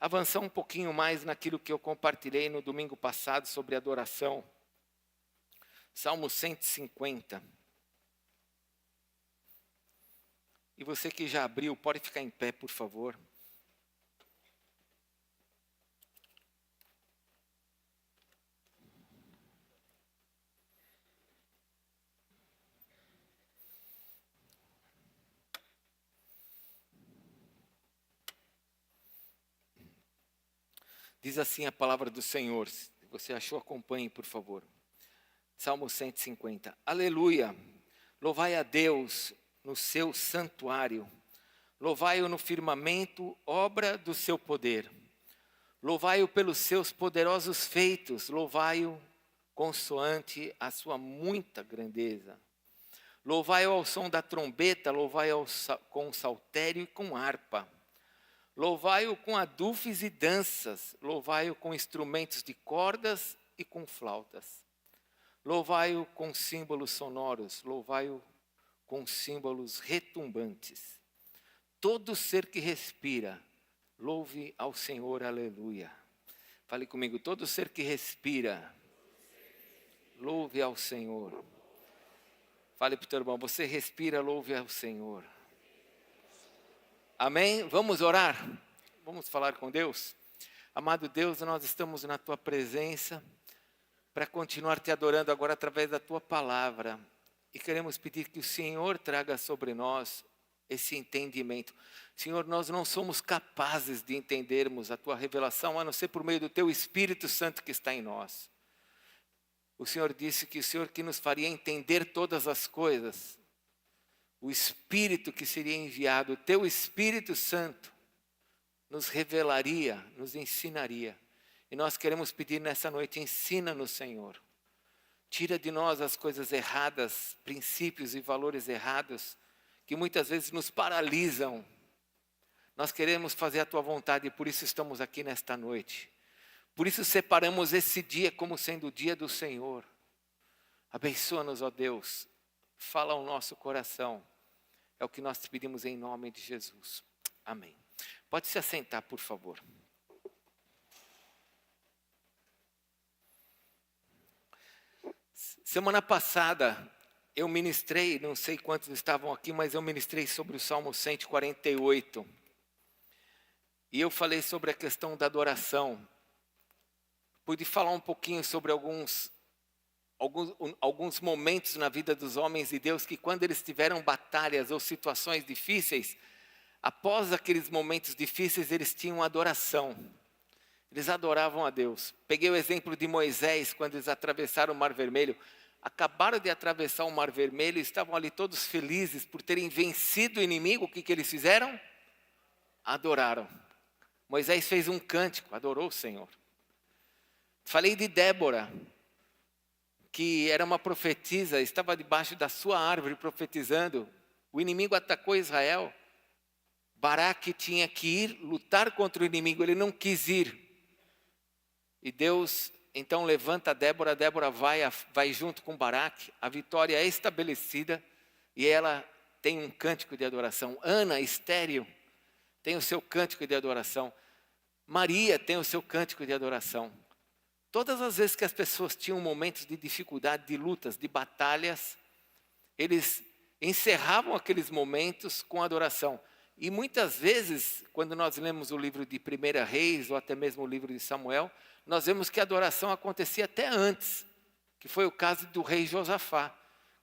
avançar um pouquinho mais naquilo que eu compartilhei no domingo passado sobre adoração. Salmo 150. E você que já abriu, pode ficar em pé, por favor. Diz assim a palavra do Senhor. Se você achou, acompanhe, por favor. Salmo 150. Aleluia! Louvai a Deus no seu santuário. Louvai-o no firmamento, obra do seu poder. Louvai-o pelos seus poderosos feitos. Louvai-o consoante a sua muita grandeza. Louvai-o ao som da trombeta. Louvai-o com saltério e com harpa. Louvai-o com adufes e danças, louvai-o com instrumentos de cordas e com flautas. Louvai-o com símbolos sonoros, louvai-o com símbolos retumbantes. Todo ser que respira, louve ao Senhor, aleluia. Fale comigo, todo ser que respira, louve ao Senhor. Fale para o teu irmão, você respira, louve ao Senhor. Amém? Vamos orar? Vamos falar com Deus? Amado Deus, nós estamos na Tua presença para continuar Te adorando agora através da Tua palavra. E queremos pedir que o Senhor traga sobre nós esse entendimento. Senhor, nós não somos capazes de entendermos a Tua revelação, a não ser por meio do Teu Espírito Santo que está em nós. O Senhor disse que o Senhor que nos faria entender todas as coisas, o Espírito que seria enviado, o Teu Espírito Santo, nos revelaria, nos ensinaria. E nós queremos pedir nessa noite, ensina-nos, Senhor. Tira de nós as coisas erradas, princípios e valores errados, que muitas vezes nos paralisam. Nós queremos fazer a Tua vontade e por isso estamos aqui nesta noite. Por isso separamos esse dia como sendo o dia do Senhor. Abençoa-nos, ó Deus. Fala ao nosso coração. É o que nós te pedimos em nome de Jesus. Amém. Pode se assentar, por favor. Semana passada, eu ministrei, não sei quantos estavam aqui, mas eu ministrei sobre o Salmo 148. E eu falei sobre a questão da adoração. Pude falar um pouquinho sobre alguns momentos na vida dos homens de Deus que quando eles tiveram batalhas ou situações difíceis, após aqueles momentos difíceis eles tinham adoração. Eles adoravam a Deus. Peguei o exemplo de Moisés quando eles atravessaram o Mar Vermelho. Acabaram de atravessar o Mar Vermelho e estavam ali todos felizes por terem vencido o inimigo. O que eles fizeram? Adoraram. Moisés fez um cântico, adorou o Senhor. Falei de Débora, que era uma profetisa, estava debaixo da sua árvore profetizando. O inimigo atacou Israel. Baraque tinha que ir lutar contra o inimigo, ele não quis ir. E Deus então levanta Débora, Débora vai junto com Baraque, a vitória é estabelecida e ela tem um cântico de adoração. Ana, estéril, tem o seu cântico de adoração. Maria tem o seu cântico de adoração. Todas as vezes que as pessoas tinham momentos de dificuldade, de lutas, de batalhas, eles encerravam aqueles momentos com adoração. E muitas vezes, quando nós lemos o livro de 1 Reis, ou até mesmo o livro de Samuel, nós vemos que a adoração acontecia até antes, que foi o caso do rei Josafá,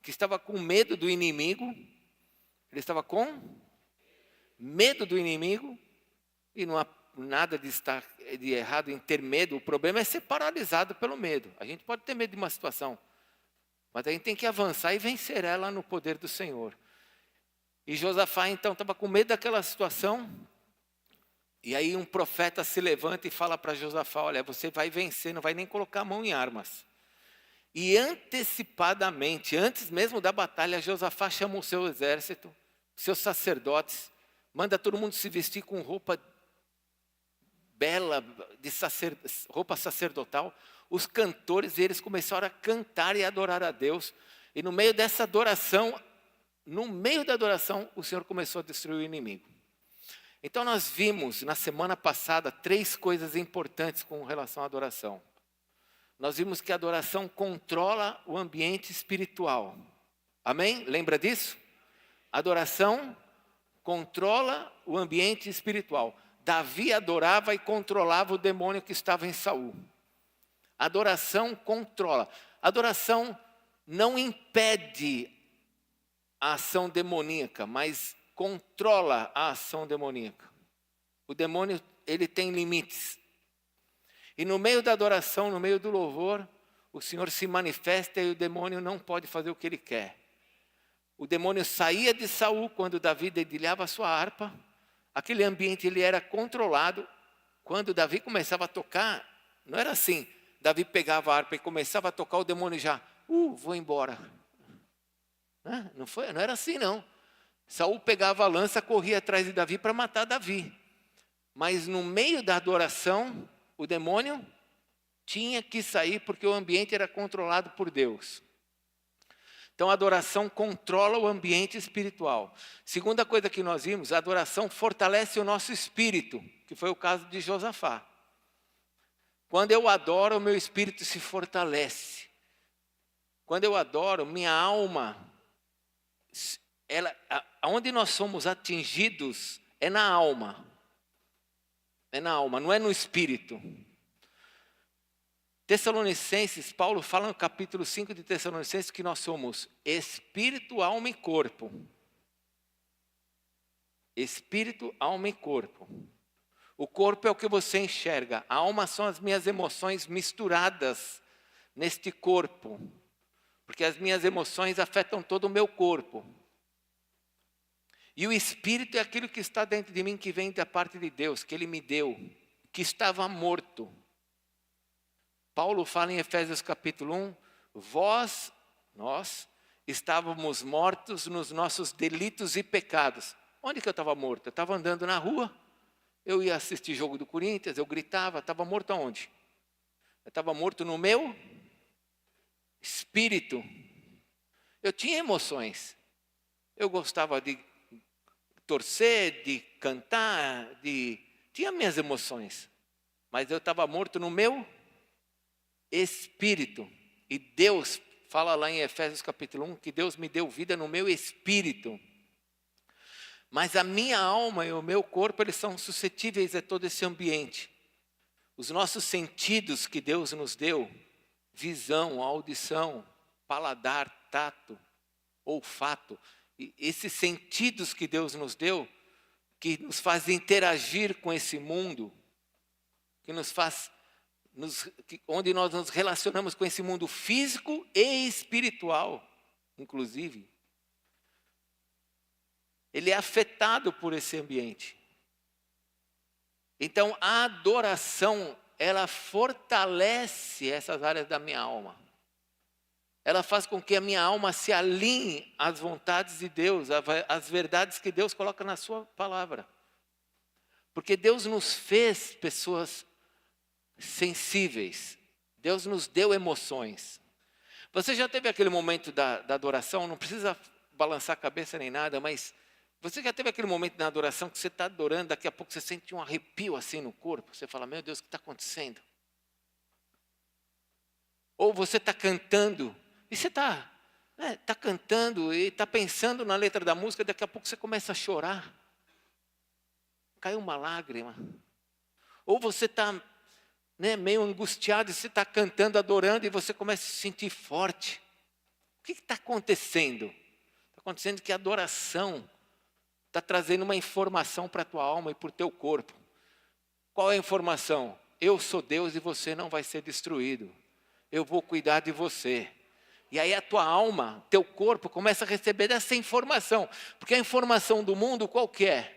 que estava com medo do inimigo. Ele estava com medo do inimigo, e não há nada de errado em ter medo. O problema é ser paralisado pelo medo. A gente pode ter medo de uma situação, mas a gente tem que avançar e vencer ela no poder do Senhor. E Josafá então estava com medo daquela situação. E aí um profeta se levanta e fala para Josafá: olha, você vai vencer, não vai nem colocar a mão em armas. E antecipadamente, antes mesmo da batalha, Josafá chama o seu exército, seus sacerdotes, manda todo mundo se vestir com roupa bela, roupa sacerdotal. Os cantores, eles começaram a cantar e adorar a Deus. E no meio dessa adoração, o Senhor começou a destruir o inimigo. Então nós vimos na semana passada 3 coisas importantes com relação à adoração. Nós vimos que a adoração controla o ambiente espiritual. Amém? Lembra disso? Adoração controla o ambiente espiritual. Davi adorava e controlava o demônio que estava em Saul. Adoração controla. Adoração não impede a ação demoníaca, mas controla a ação demoníaca. O demônio, ele tem limites. E no meio da adoração, no meio do louvor, o Senhor se manifesta e o demônio não pode fazer o que ele quer. O demônio saía de Saul quando Davi dedilhava a sua harpa. Aquele ambiente ele era controlado. Quando Davi começava a tocar, não era assim. Davi pegava a harpa e começava a tocar, o demônio já, vou embora. Não era assim não. Saul pegava a lança, corria atrás de Davi para matar Davi. Mas no meio da adoração, o demônio tinha que sair porque o ambiente era controlado por Deus. Então a adoração controla o ambiente espiritual. Segunda coisa que nós vimos, a adoração fortalece o nosso espírito, que foi o caso de Josafá. Quando eu adoro, o meu espírito se fortalece. Quando eu adoro, minha alma, onde nós somos atingidos é na alma. É na alma, não é no espírito. Tessalonicenses, Paulo fala no capítulo 5 de Tessalonicenses que nós somos espírito, alma e corpo. Espírito, alma e corpo. O corpo é o que você enxerga. A alma são as minhas emoções misturadas neste corpo. Porque as minhas emoções afetam todo o meu corpo. E o espírito é aquilo que está dentro de mim, que vem da parte de Deus, que Ele me deu, que estava morto. Paulo fala em Efésios capítulo 1, nós, estávamos mortos nos nossos delitos e pecados. Onde que eu estava morto? Eu estava andando na rua, eu ia assistir jogo do Corinthians, eu gritava, estava morto aonde? Eu estava morto no meu espírito. Eu tinha emoções. Eu gostava de torcer, de cantar, tinha minhas emoções. Mas eu estava morto no meu espírito. E Deus fala lá em Efésios capítulo 1 que Deus me deu vida no meu espírito. Mas a minha alma e o meu corpo, eles são suscetíveis a todo esse ambiente. Os nossos sentidos que Deus nos deu, visão, audição, paladar, tato, olfato, e esses sentidos que Deus nos deu, que nos faz interagir com esse mundo, que nos faz, onde nós nos relacionamos com esse mundo físico e espiritual, inclusive. Ele é afetado por esse ambiente. Então a adoração, ela fortalece essas áreas da minha alma. Ela faz com que a minha alma se alinhe às vontades de Deus, às verdades que Deus coloca na sua palavra. Porque Deus nos fez pessoas sensíveis. Deus nos deu emoções. Você já teve aquele momento da adoração, não precisa balançar a cabeça nem nada, mas você já teve aquele momento na adoração que você está adorando, daqui a pouco você sente um arrepio assim no corpo, você fala, meu Deus, o que está acontecendo? Ou você está cantando, e você está cantando e está pensando na letra da música, daqui a pouco você começa a chorar. Cai uma lágrima. Ou você está meio angustiado e você está cantando, adorando e você começa a se sentir forte. O que está acontecendo? Está acontecendo que a adoração está trazendo uma informação para a tua alma e para o teu corpo. Qual é a informação? Eu sou Deus e você não vai ser destruído. Eu vou cuidar de você. E aí a tua alma, teu corpo começa a receber essa informação. Porque a informação do mundo qual que é?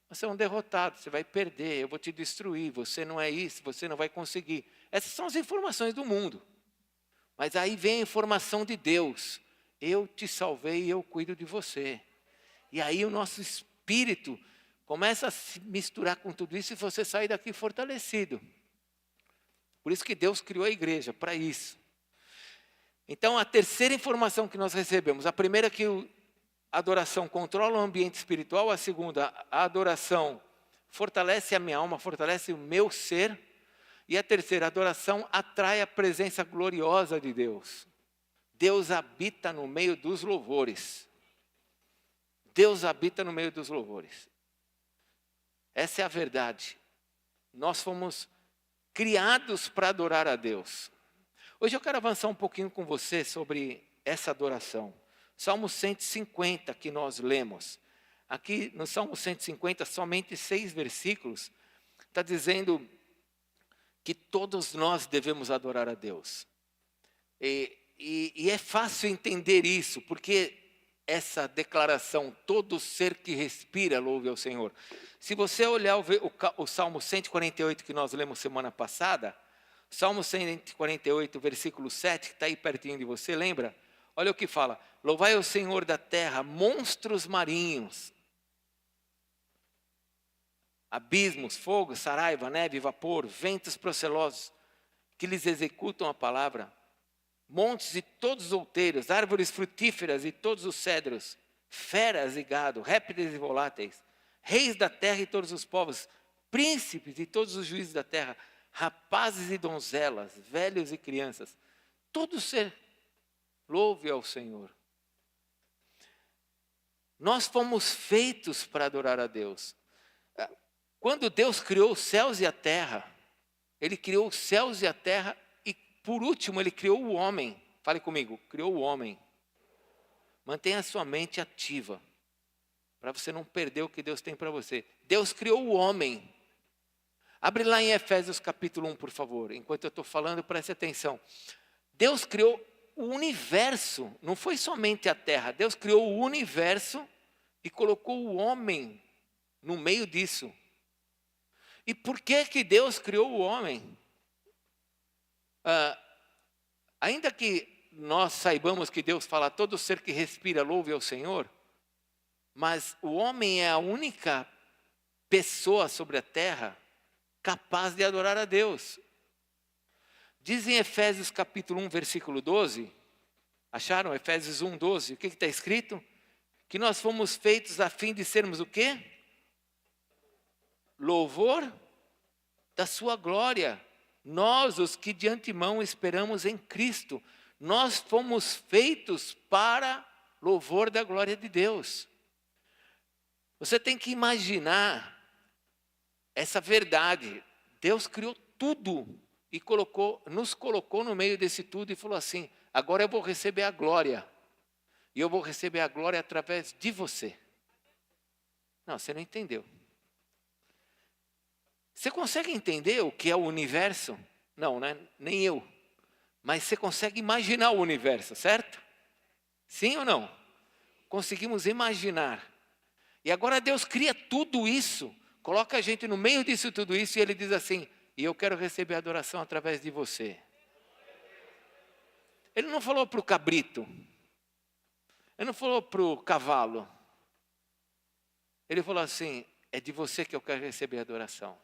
Você é um derrotado, você vai perder, eu vou te destruir, você não é isso, você não vai conseguir. Essas são as informações do mundo. Mas aí vem a informação de Deus. Eu te salvei e eu cuido de você. E aí o nosso espírito começa a se misturar com tudo isso e você sai daqui fortalecido. Por isso que Deus criou a igreja, para isso. Então a terceira informação que nós recebemos, a primeira é que a adoração controla o ambiente espiritual, a segunda, a adoração fortalece a minha alma, fortalece o meu ser. E a terceira, a adoração atrai a presença gloriosa de Deus. Deus habita no meio dos louvores. Deus habita no meio dos louvores. Essa é a verdade. Nós fomos criados para adorar a Deus. Hoje eu quero avançar um pouquinho com você sobre essa adoração. Salmo 150 que nós lemos. Aqui no Salmo 150, somente 6 versículos, está dizendo que todos nós devemos adorar a Deus. E é fácil entender isso, porque essa declaração, todo ser que respira, louve ao Senhor. Se você olhar o Salmo 148 que nós lemos semana passada, Salmo 148, versículo 7, que está aí pertinho de você, lembra? Olha o que fala: louvai o Senhor da terra, monstros marinhos, abismos, fogo, saraiva, neve, vapor, ventos procelosos, que lhes executam a palavra, montes e todos os outeiros, árvores frutíferas e todos os cedros, feras e gado, répteis e voláteis, reis da terra e todos os povos, príncipes e todos os juízes da terra, rapazes e donzelas, velhos e crianças, todo ser, louve ao Senhor. Nós fomos feitos para adorar a Deus. Quando Deus criou os céus e a terra, Ele criou os céus e a terra e, por último, Ele criou o homem. Fale comigo, criou o homem. Mantenha a sua mente ativa, para você não perder o que Deus tem para você. Deus criou o homem. Abre lá em Efésios capítulo 1, por favor. Enquanto eu estou falando, preste atenção. Deus criou o universo, não foi somente a terra. Deus criou o universo e colocou o homem no meio disso. E por que Deus criou o homem? Ainda que nós saibamos que Deus fala, todo ser que respira louve ao Senhor, mas o homem é a única pessoa sobre a terra capaz de adorar a Deus. Diz em Efésios capítulo 1, versículo 12, acharam? Efésios 1, 12, o que está escrito? Que nós fomos feitos a fim de sermos o quê? Louvor da sua glória. Nós, os que de antemão esperamos em Cristo, nós fomos feitos para louvor da glória de Deus. Você tem que imaginar essa verdade. Deus criou tudo e nos colocou no meio desse tudo e falou assim: agora eu vou receber a glória. E eu vou receber a glória através de você. Não, você não entendeu. Você consegue entender o que é o universo? Não, né? Nem eu. Mas você consegue imaginar o universo, certo? Sim ou não? Conseguimos imaginar. E agora Deus cria tudo isso, coloca a gente no meio disso tudo isso e Ele diz assim: e eu quero receber a adoração através de você. Ele não falou para o cabrito. Ele não falou para o cavalo. Ele falou assim: é de você que eu quero receber a adoração.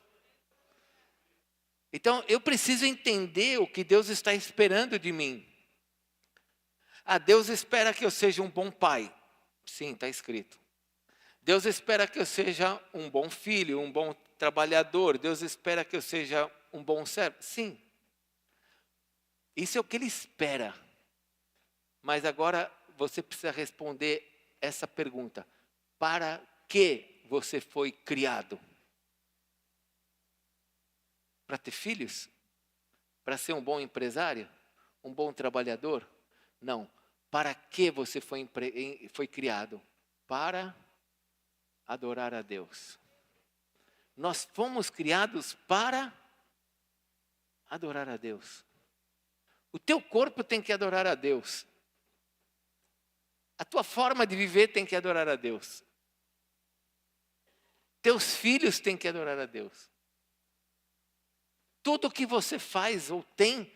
Então, eu preciso entender o que Deus está esperando de mim. Deus espera que eu seja um bom pai. Sim, está escrito. Deus espera que eu seja um bom filho, um bom trabalhador. Deus espera que eu seja um bom servo. Sim. Isso é o que Ele espera. Mas agora você precisa responder essa pergunta: para que você foi criado? Para ter filhos? Para ser um bom empresário? Um bom trabalhador? Não. Para que você foi criado? Para adorar a Deus. Nós fomos criados para adorar a Deus. O teu corpo tem que adorar a Deus. A tua forma de viver tem que adorar a Deus. Teus filhos têm que adorar a Deus. Tudo que você faz ou tem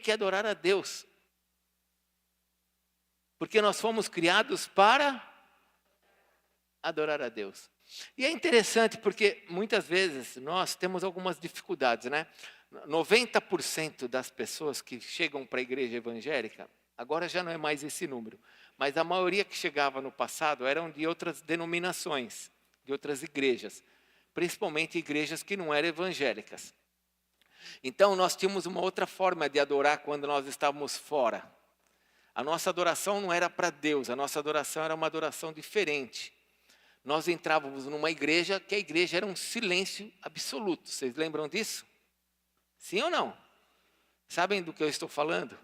que adorar a Deus. Porque nós fomos criados para adorar a Deus. E é interessante porque muitas vezes nós temos algumas dificuldades, né? 90% das pessoas que chegam para a igreja evangélica, agora já não é mais esse número, mas a maioria que chegava no passado eram de outras denominações, de outras igrejas. principalmente igrejas que não eram evangélicas. Então, nós tínhamos uma outra forma de adorar quando nós estávamos fora. A nossa adoração não era para Deus, a nossa adoração era uma adoração diferente. Nós entrávamos numa igreja, que a igreja era um silêncio absoluto. Vocês lembram disso? Sim ou não? Sabem do que eu estou falando?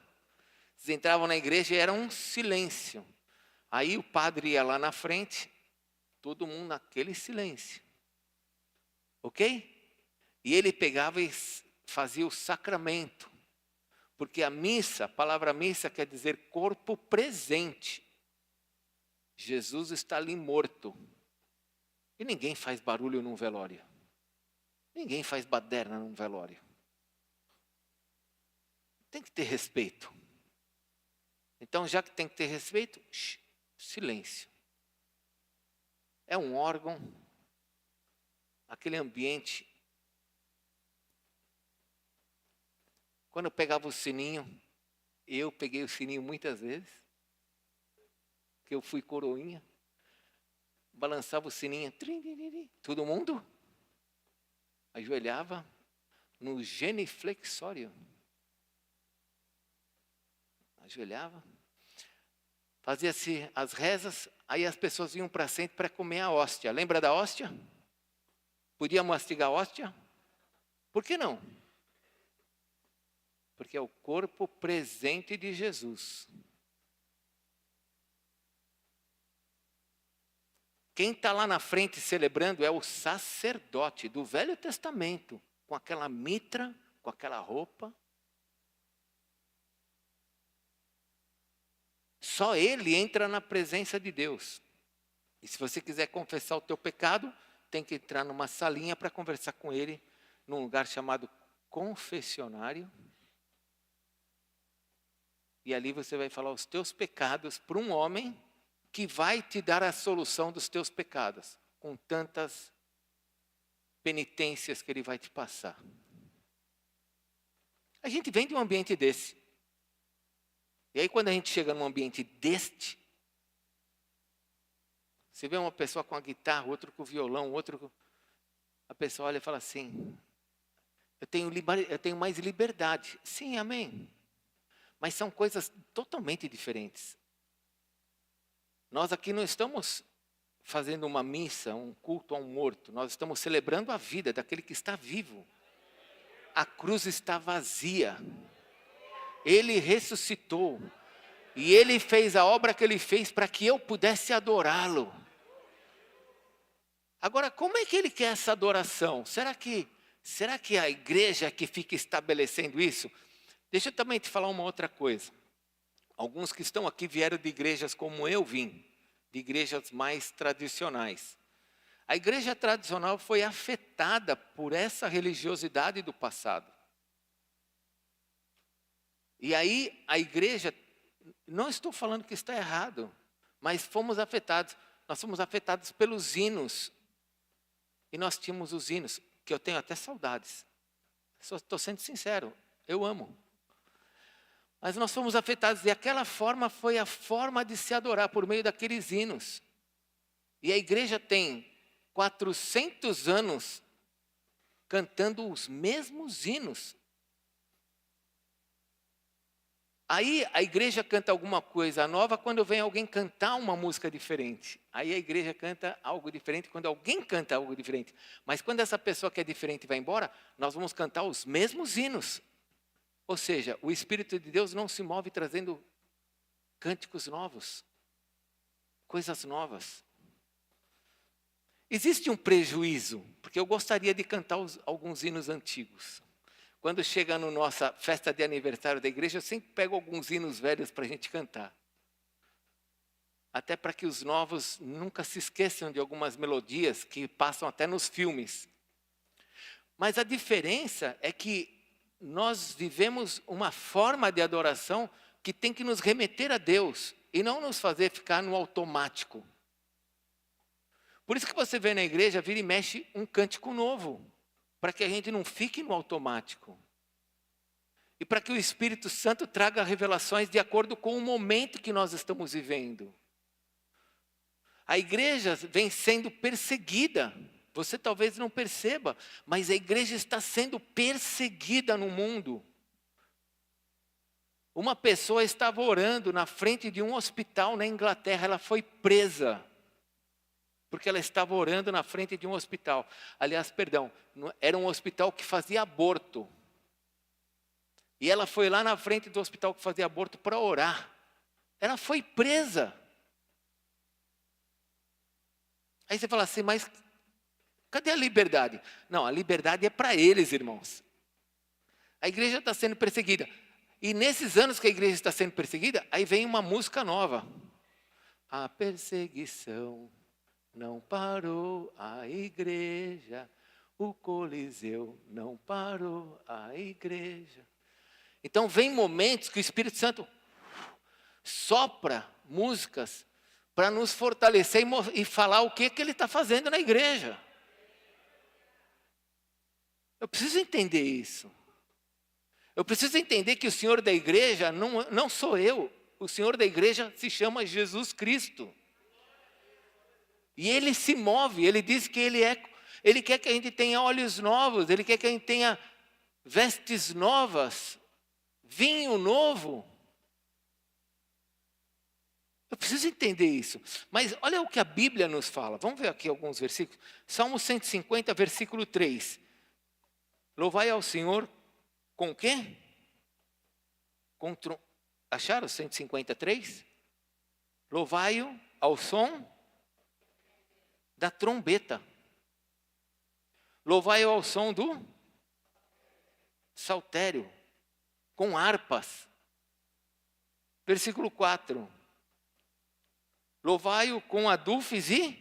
Vocês entravam na igreja e era um silêncio. Aí o padre ia lá na frente, todo mundo naquele silêncio. Ok? E ele pegava e fazia o sacramento. Porque a missa, a palavra missa quer dizer corpo presente. Jesus está ali morto. E ninguém faz barulho num velório. Ninguém faz baderna num velório. Tem que ter respeito. Então, já que tem que ter respeito, silêncio. É um órgão, aquele ambiente. Quando eu pegava o sininho, eu peguei o sininho muitas vezes, porque eu fui coroinha, balançava o sininho, todo mundo ajoelhava no geniflexório. Ajoelhava, fazia-se as rezas, aí as pessoas iam para frente para comer a hóstia. Lembra da hóstia? Podia mastigar a hóstia? Por que não? Porque é o corpo presente de Jesus. Quem está lá na frente celebrando é o sacerdote do Velho Testamento, com aquela mitra, com aquela roupa. Só ele entra na presença de Deus. E se você quiser confessar o teu pecado, tem que entrar numa salinha para conversar com ele, num lugar chamado confessionário. E ali você vai falar os teus pecados para um homem que vai te dar a solução dos teus pecados, com tantas penitências que ele vai te passar. A gente vem de um ambiente desse. E aí quando a gente chega num ambiente deste, você vê uma pessoa com a guitarra, outro com o violão, outro com... A pessoa olha e fala assim, eu tenho mais liberdade. Sim, amém. Mas são coisas totalmente diferentes. Nós aqui não estamos fazendo uma missa, um culto a um morto. Nós estamos celebrando a vida daquele que está vivo. A cruz está vazia. Ele ressuscitou. E ele fez a obra que ele fez para que eu pudesse adorá-lo. Agora, como é que ele quer essa adoração? Será que a igreja que fica estabelecendo isso? Deixa eu também te falar uma outra coisa. Alguns que estão aqui vieram de igrejas como eu vim, de igrejas mais tradicionais. A igreja tradicional foi afetada por essa religiosidade do passado. E aí a igreja, não estou falando que está errado, mas fomos afetados. Nós fomos afetados pelos hinos. E nós tínhamos os hinos, que eu tenho até saudades. Estou sendo sincero, eu amo. Mas nós fomos afetados e aquela forma foi a forma de se adorar por meio daqueles hinos. E a igreja tem 400 anos cantando os mesmos hinos. Aí a igreja canta alguma coisa nova quando vem alguém cantar uma música diferente. Aí a igreja canta algo diferente quando alguém canta algo diferente. Mas quando essa pessoa que é diferente vai embora, nós vamos cantar os mesmos hinos. Ou seja, o Espírito de Deus não se move trazendo cânticos novos, coisas novas. Existe um prejuízo, porque eu gostaria de cantar alguns hinos antigos. Quando chega na nossa festa de aniversário da igreja, eu sempre pego alguns hinos velhos para a gente cantar. Até para que os novos nunca se esqueçam de algumas melodias que passam até nos filmes. Mas a diferença é que nós vivemos uma forma de adoração que tem que nos remeter a Deus e não nos fazer ficar no automático. Por isso que você vê na igreja, vira e mexe um cântico novo, para que a gente não fique no automático. E para que o Espírito Santo traga revelações de acordo com o momento que nós estamos vivendo. A igreja vem sendo perseguida Você talvez não perceba, mas a igreja está sendo perseguida no mundo. Uma pessoa estava orando na frente de um hospital na Inglaterra, ela foi presa. Porque ela estava orando na frente de um hospital. Aliás, perdão, era um hospital que fazia aborto. E ela foi lá na frente do hospital que fazia aborto para orar. Ela foi presa. Aí você fala assim, mas cadê a liberdade? Não, a liberdade é para eles, irmãos. A igreja está sendo perseguida. E nesses anos que a igreja está sendo perseguida, aí vem uma música nova. A perseguição não parou a igreja, o Coliseu não parou a igreja. Então vem momentos que o Espírito Santo sopra músicas para nos fortalecer e falar o que ele está fazendo na igreja. Eu preciso entender isso. Eu preciso entender que o Senhor da igreja não sou eu. O Senhor da igreja se chama Jesus Cristo. E Ele se move, Ele diz que Ele quer que a gente tenha olhos novos, Ele quer que a gente tenha vestes novas, vinho novo. Eu preciso entender isso. Mas olha o que a Bíblia nos fala. Vamos ver aqui alguns versículos. Salmo 150, versículo 3. Louvai ao Senhor com o quê? Acharam 153? Louvai-o ao som da trombeta. Louvai-o ao som do saltério, com harpas. Versículo 4. Louvai-o com adufes e...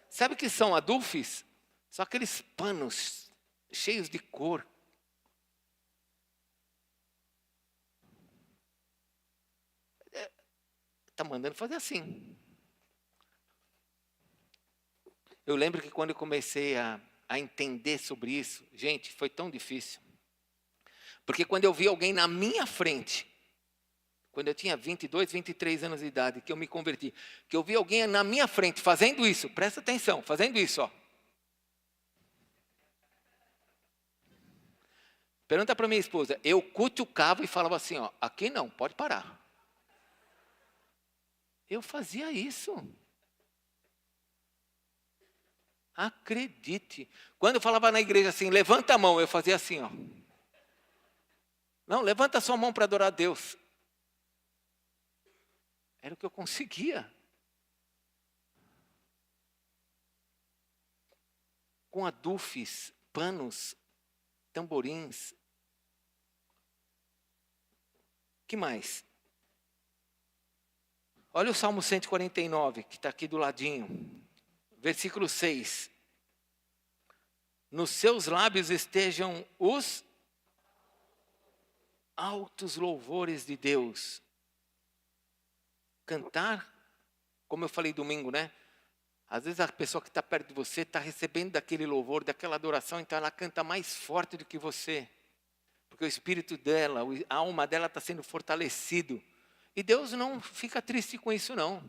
Sabe o que são adufes? São aqueles panos cheios de cor. Está mandando fazer assim. Eu lembro que quando eu comecei a entender sobre isso, gente, foi tão difícil. Porque quando eu vi alguém na minha frente, quando eu tinha 22, 23 anos de idade, que eu me converti, que eu vi alguém na minha frente fazendo isso, presta atenção, fazendo isso, ó. Pergunta para minha esposa, eu cutucava e falava assim, ó, aqui não, pode parar. Eu fazia isso. Acredite. Quando eu falava na igreja assim, levanta a mão, eu fazia assim, ó. Não, levanta a sua mão para adorar a Deus. Era o que eu conseguia. Com adufes, panos, tamborins. Que mais? Olha o Salmo 149, que está aqui do ladinho. Versículo 6. Nos seus lábios estejam os altos louvores de Deus. Cantar, como eu falei domingo, né? Às vezes a pessoa que está perto de você está recebendo daquele louvor, daquela adoração, então ela canta mais forte do que você. Porque o espírito dela, a alma dela está sendo fortalecido. E Deus não fica triste com isso, não.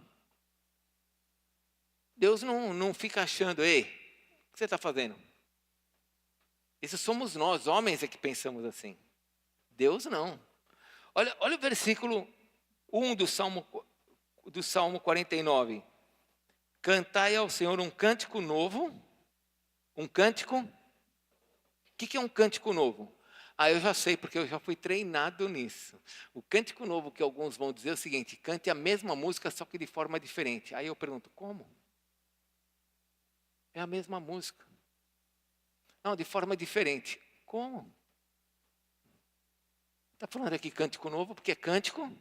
Deus não fica achando, ei, o que você está fazendo? Isso somos nós, homens, é que pensamos assim. Deus não. Olha o versículo 1 do Salmo 49. Cantai ao Senhor um cântico novo. Um cântico. O que é um cântico novo? Eu já sei, porque eu já fui treinado nisso. O cântico novo que alguns vão dizer é o seguinte, cante a mesma música, só que de forma diferente. Aí eu pergunto, como? É a mesma música. Não, de forma diferente. Como? Está falando aqui cântico novo, porque é cântico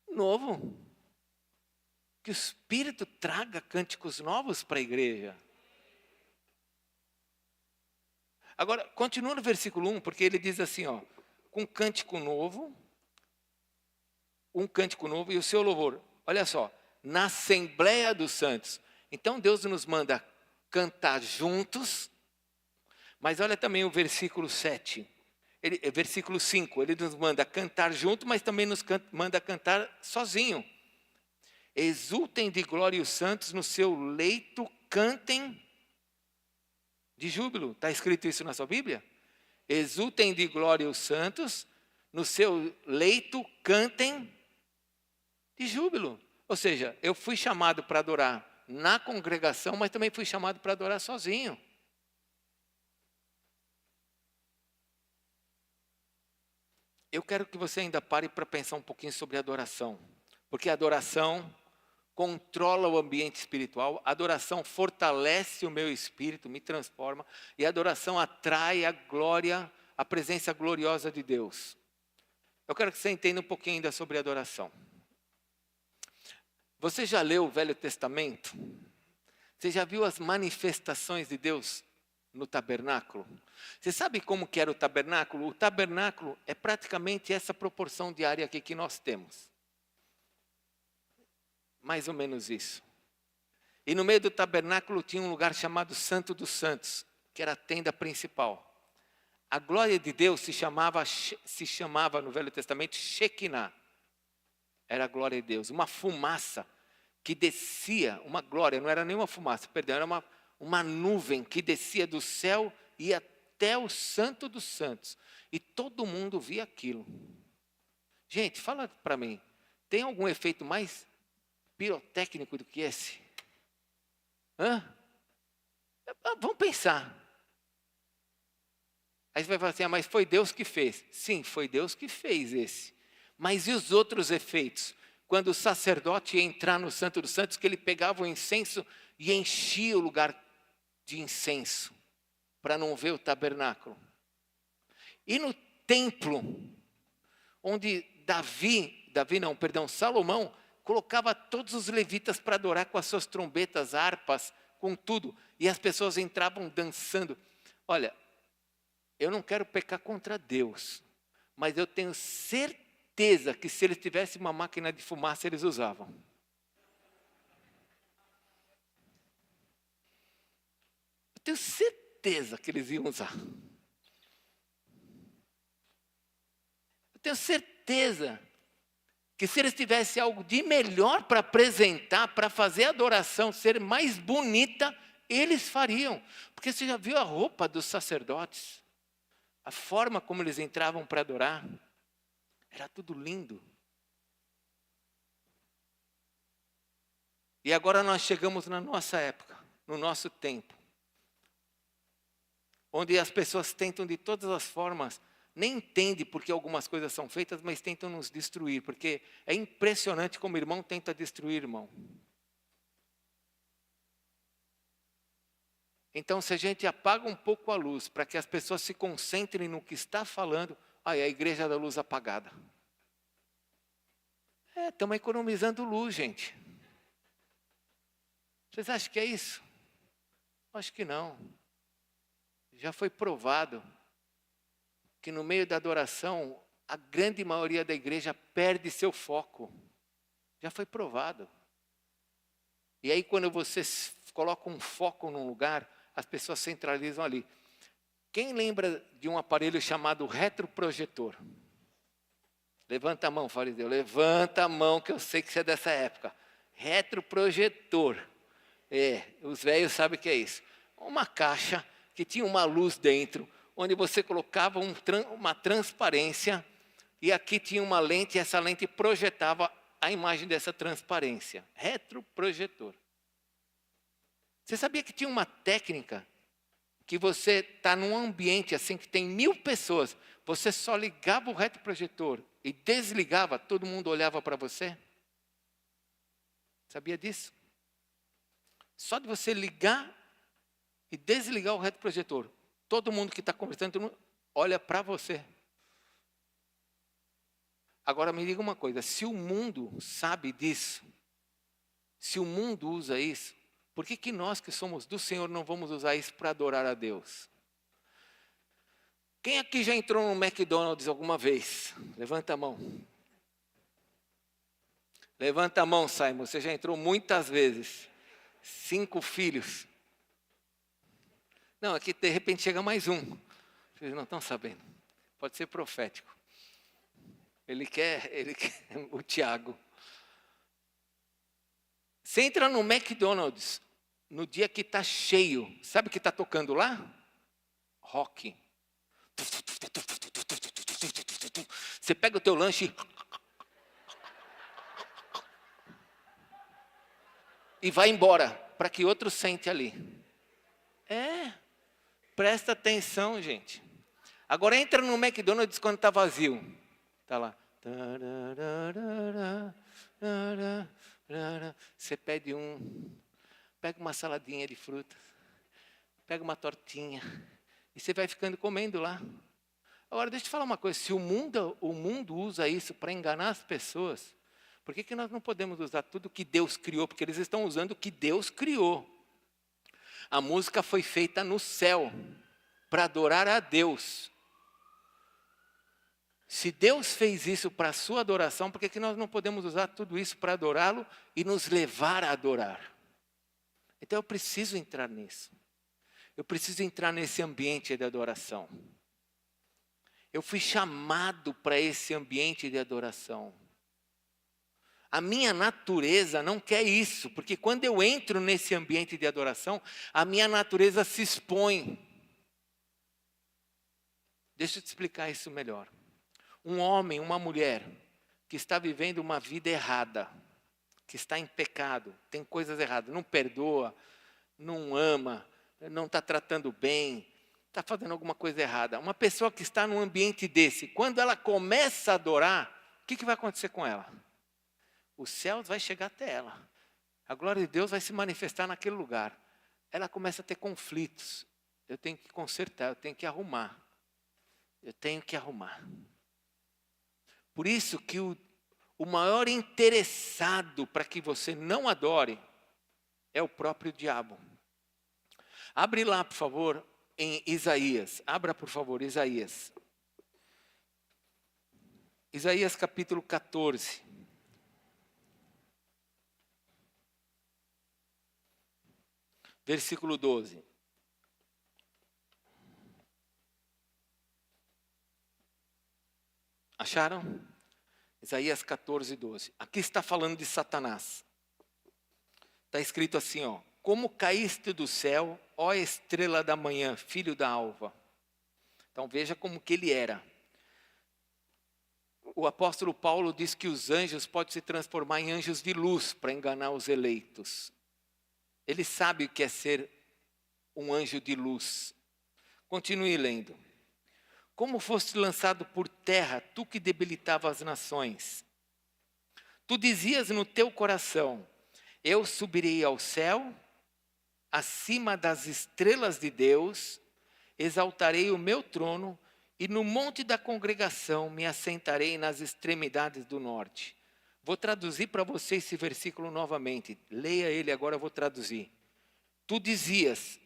novo. Que o Espírito traga cânticos novos para a igreja. Agora, continua no versículo 1, porque ele diz assim, ó, com cântico novo, um cântico novo e o seu louvor. Olha só, na Assembleia dos Santos. Então Deus nos manda cantar juntos, mas olha também o versículo 7. Versículo 5, ele nos manda cantar junto, mas também nos manda cantar sozinho. Exultem de glória os santos no seu leito, cantem De júbilo. Está escrito isso na sua Bíblia? Exultem de glória os santos, no seu leito cantem de júbilo. Ou seja, eu fui chamado para adorar na congregação, mas também fui chamado para adorar sozinho. Eu quero que você ainda pare para pensar um pouquinho sobre adoração. Porque a adoração controla o ambiente espiritual, a adoração fortalece o meu espírito, me transforma, e a adoração atrai a glória, a presença gloriosa de Deus. Eu quero que você entenda um pouquinho ainda sobre adoração. Você já leu o Velho Testamento? Você já viu as manifestações de Deus no tabernáculo? Você sabe como que era o tabernáculo? O tabernáculo é praticamente essa proporção de área aqui que nós temos. Mais ou menos isso. E no meio do tabernáculo tinha um lugar chamado Santo dos Santos, que era a tenda principal. A glória de Deus se chamava no Velho Testamento Shekinah. Era a glória de Deus, uma fumaça que descia, uma glória, não era nenhuma fumaça, perdão, era uma nuvem que descia do céu e ia até o Santo dos Santos. E todo mundo via aquilo. Gente, fala para mim, tem algum efeito mais pirotécnico do que esse? Vamos pensar. Aí você vai falar assim, mas foi Deus que fez. Sim, foi Deus que fez esse. Mas e os outros efeitos? Quando o sacerdote ia entrar no Santo dos Santos, que ele pegava o incenso e enchia o lugar de incenso, para não ver o tabernáculo. E no templo, onde Salomão colocava todos os levitas para adorar com as suas trombetas, harpas, com tudo. E as pessoas entravam dançando. Olha, eu não quero pecar contra Deus, mas eu tenho certeza que se eles tivessem uma máquina de fumaça, eles usavam. Eu tenho certeza que eles iam usar. Eu tenho certeza que se eles tivessem algo de melhor para apresentar, para fazer a adoração ser mais bonita, eles fariam. Porque você já viu a roupa dos sacerdotes? A forma como eles entravam para adorar? Era tudo lindo. E agora nós chegamos na nossa época, no nosso tempo, onde as pessoas tentam de todas as formas, nem entendem porque algumas coisas são feitas, mas tentam nos destruir, porque é impressionante como irmão tenta destruir irmão. Então, se a gente apaga um pouco a luz, para que as pessoas se concentrem no que está falando, a igreja da luz apagada. Estamos economizando luz, gente. Vocês acham que é isso? Acho que não. Já foi provado que no meio da adoração, a grande maioria da igreja perde seu foco. Já foi provado. E aí quando você coloca um foco num lugar, as pessoas centralizam ali. Quem lembra de um aparelho chamado retroprojetor? Levanta a mão, fariseu. Levanta a mão, que eu sei que você é dessa época. Retroprojetor. Os velhos sabem o que é isso. Uma caixa que tinha uma luz dentro, onde você colocava uma transparência, e aqui tinha uma lente, e essa lente projetava a imagem dessa transparência. Retroprojetor. Você sabia que tinha uma técnica que você está num ambiente assim que tem 1000 pessoas, você só ligava o retroprojetor e desligava, todo mundo olhava para você? Sabia disso? Só de você ligar e desligar o retroprojetor, todo mundo que está conversando, todo mundo olha para você. Agora me diga uma coisa, se o mundo sabe disso, se o mundo usa isso, por que nós que somos do Senhor não vamos usar isso para adorar a Deus? Quem aqui já entrou no McDonald's alguma vez? Levanta a mão. Levanta a mão, Simon, você já entrou muitas vezes. 5 filhos. Não, aqui de repente chega mais um. Vocês não estão sabendo. Pode ser profético. Ele quer o Tiago. Você entra no McDonald's, no dia que está cheio, sabe o que está tocando lá? Rock. Você pega o teu lanche e vai embora, para que outro sente ali. Presta atenção, gente. Agora entra no McDonald's quando está vazio. Está lá. Você pede pega uma saladinha de frutas, pega uma tortinha, e você vai ficando comendo lá. Agora, deixa eu te falar uma coisa, se o mundo usa isso para enganar as pessoas, por que nós não podemos usar tudo que Deus criou? Porque eles estão usando o que Deus criou. A música foi feita no céu, para adorar a Deus. Se Deus fez isso para a sua adoração, por que nós não podemos usar tudo isso para adorá-lo e nos levar a adorar? Então eu preciso entrar nisso. Eu preciso entrar nesse ambiente de adoração. Eu fui chamado para esse ambiente de adoração. A minha natureza não quer isso, porque quando eu entro nesse ambiente de adoração, a minha natureza se expõe. Deixa eu te explicar isso melhor. Um homem, uma mulher, que está vivendo uma vida errada, que está em pecado, tem coisas erradas, não perdoa, não ama, não está tratando bem, está fazendo alguma coisa errada. Uma pessoa que está num ambiente desse, quando ela começa a adorar, o que vai acontecer com ela? O céu vai chegar até ela. A glória de Deus vai se manifestar naquele lugar. Ela começa a ter conflitos. Eu tenho que consertar, eu tenho que arrumar. Eu tenho que arrumar. Por isso que o maior interessado para que você não adore é o próprio diabo. Abre lá, por favor, em Isaías. Abra, por favor, Isaías. Isaías capítulo 14. Versículo 12. Acharam? Isaías 14, 12. Aqui está falando de Satanás. Está escrito assim, ó. Como caíste do céu, ó estrela da manhã, filho da alva. Então veja como que ele era. O apóstolo Paulo diz que os anjos podem se transformar em anjos de luz para enganar os eleitos. Ele sabe o que é ser um anjo de luz. Continue lendo. Como foste lançado por terra, tu que debilitava as nações. Tu dizias no teu coração, eu subirei ao céu, acima das estrelas de Deus, exaltarei o meu trono, e no monte da congregação me assentarei nas extremidades do norte. Vou traduzir para você esse versículo novamente. Leia ele agora, eu vou traduzir. Tu dizias,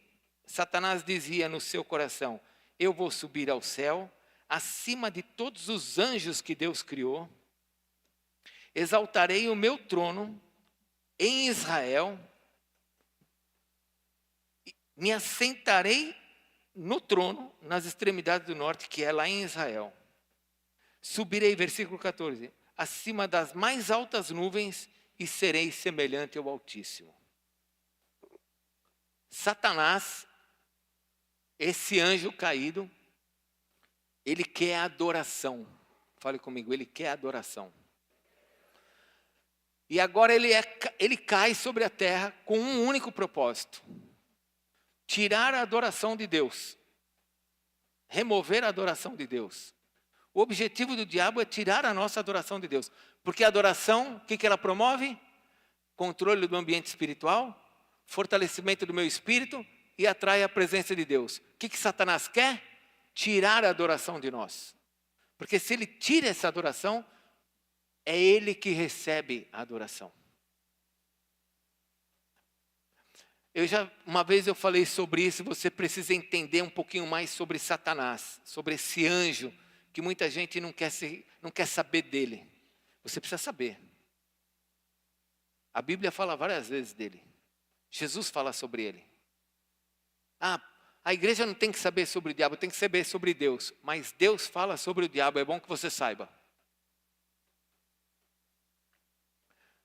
Satanás dizia no seu coração, eu vou subir ao céu, acima de todos os anjos que Deus criou. Exaltarei o meu trono em Israel. Me assentarei no trono, nas extremidades do norte, que é lá em Israel. Subirei, versículo 14, acima das mais altas nuvens e serei semelhante ao Altíssimo. Satanás, esse anjo caído, ele quer adoração. Fale comigo, ele quer adoração. E agora ele cai sobre a terra com um único propósito. Tirar a adoração de Deus. Remover a adoração de Deus. O objetivo do diabo é tirar a nossa adoração de Deus. Porque a adoração, o que ela promove? Controle do ambiente espiritual, fortalecimento do meu espírito e atrai a presença de Deus. O que Satanás quer? Tirar a adoração de nós. Porque se ele tira essa adoração, é ele que recebe a adoração. Uma vez eu falei sobre isso, você precisa entender um pouquinho mais sobre Satanás, sobre esse anjo, que muita gente não quer saber dele. Você precisa saber. A Bíblia fala várias vezes dele. Jesus fala sobre ele. A igreja não tem que saber sobre o diabo, tem que saber sobre Deus. Mas Deus fala sobre o diabo, é bom que você saiba.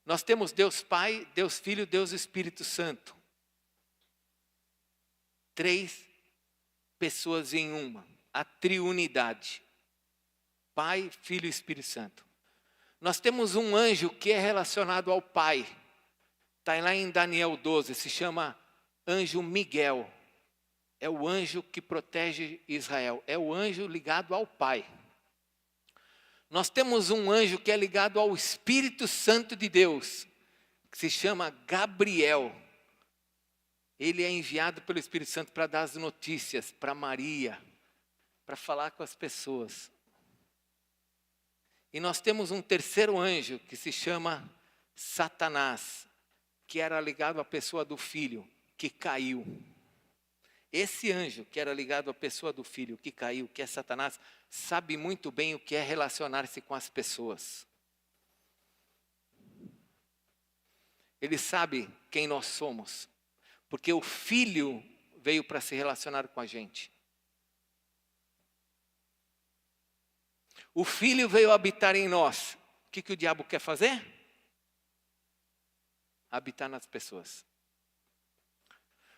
Nós temos Deus Pai, Deus Filho, Deus Espírito Santo. 3 pessoas em uma, a triunidade. Pai, Filho e Espírito Santo. Nós temos um anjo que é relacionado ao Pai. Está lá em Daniel 12, se chama anjo Miguel. É o anjo que protege Israel. É o anjo ligado ao Pai. Nós temos um anjo que é ligado ao Espírito Santo de Deus, que se chama Gabriel. Ele é enviado pelo Espírito Santo para dar as notícias para Maria, para falar com as pessoas. E nós temos um terceiro anjo que se chama Satanás, que era ligado à pessoa do filho, que caiu. Esse anjo que era ligado à pessoa do filho, que caiu, que é Satanás, sabe muito bem o que é relacionar-se com as pessoas. Ele sabe quem nós somos, porque o filho veio para se relacionar com a gente. O filho veio habitar em nós. O que o diabo quer fazer? Habitar nas pessoas.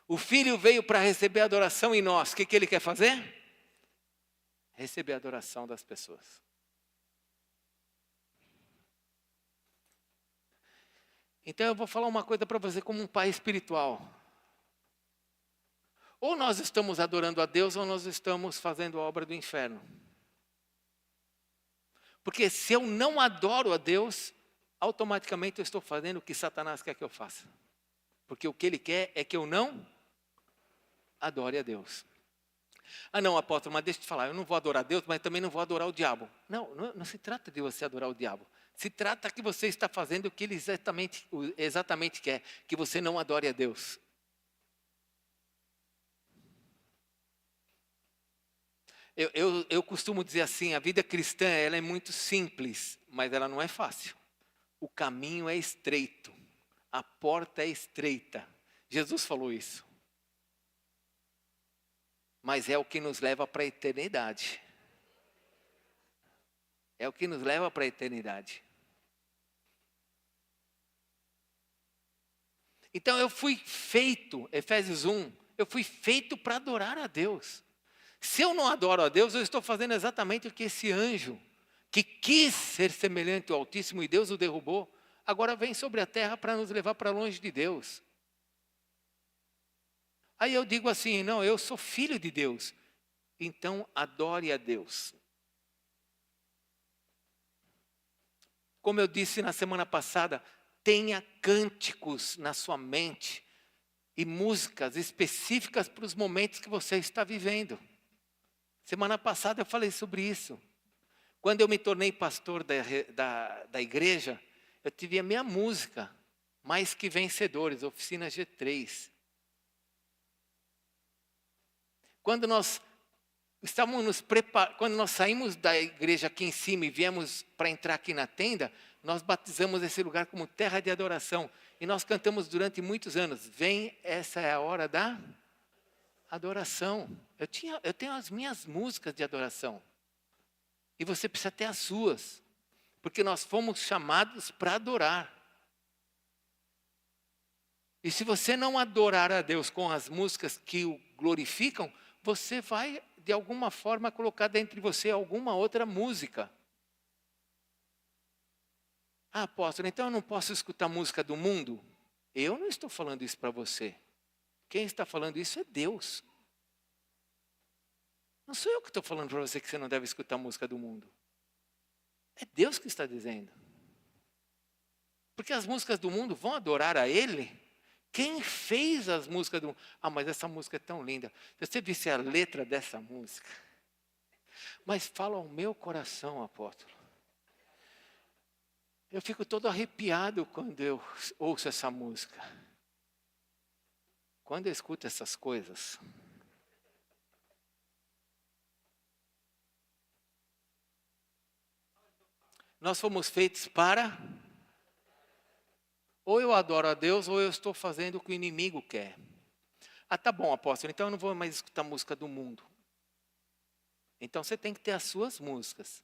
O filho veio para receber adoração em nós. O que ele quer fazer? Receber a adoração das pessoas. Então eu vou falar uma coisa para você como um pai espiritual. Ou nós estamos adorando a Deus ou nós estamos fazendo a obra do inferno. Porque se eu não adoro a Deus, automaticamente eu estou fazendo o que Satanás quer que eu faça. Porque o que ele quer é que eu não adore a Deus. Ah não, apóstolo, mas deixa eu te falar, eu não vou adorar a Deus, mas também não vou adorar o diabo. Não se trata de você adorar o diabo. Se trata que você está fazendo o que ele exatamente quer, que você não adore a Deus. Eu costumo dizer assim, a vida cristã ela é muito simples, mas ela não é fácil. O caminho é estreito, a porta é estreita. Jesus falou isso. Mas é o que nos leva para a eternidade. É o que nos leva para a eternidade. Então eu fui feito, Efésios 1, eu fui feito para adorar a Deus. Se eu não adoro a Deus, eu estou fazendo exatamente o que esse anjo, que quis ser semelhante ao Altíssimo e Deus o derrubou, agora vem sobre a terra para nos levar para longe de Deus. Aí eu digo assim, não, eu sou filho de Deus, então adore a Deus. Como eu disse na semana passada, tenha cânticos na sua mente e músicas específicas para os momentos que você está vivendo. Semana passada eu falei sobre isso. Quando eu me tornei pastor da igreja, eu tive a minha música, Mais Que Vencedores, Oficina G3. Quando nós quando nós saímos da igreja aqui em cima e viemos para entrar aqui na tenda, nós batizamos esse lugar como terra de adoração. E nós cantamos durante muitos anos, essa é a hora da adoração. Eu tenho as minhas músicas de adoração. E você precisa ter as suas. Porque nós fomos chamados para adorar. E se você não adorar a Deus com as músicas que o glorificam, você vai, de alguma forma, colocar dentro de você alguma outra música. Ah, apóstolo, então eu não posso escutar música do mundo? Eu não estou falando isso para você. Quem está falando isso é Deus. Não sou eu que estou falando para você que você não deve escutar música do mundo. É Deus que está dizendo. Porque as músicas do mundo vão adorar a Ele. Quem fez as músicas do mundo? Ah, mas essa música é tão linda. Se você visse a letra dessa música. Mas fala ao meu coração, apóstolo. Eu fico todo arrepiado quando eu ouço essa música. Quando eu escuto essas coisas, nós fomos feitos para, ou eu adoro a Deus, ou eu estou fazendo o que o inimigo quer. Ah, tá bom, apóstolo, então eu não vou mais escutar música do mundo. Então você tem que ter as suas músicas.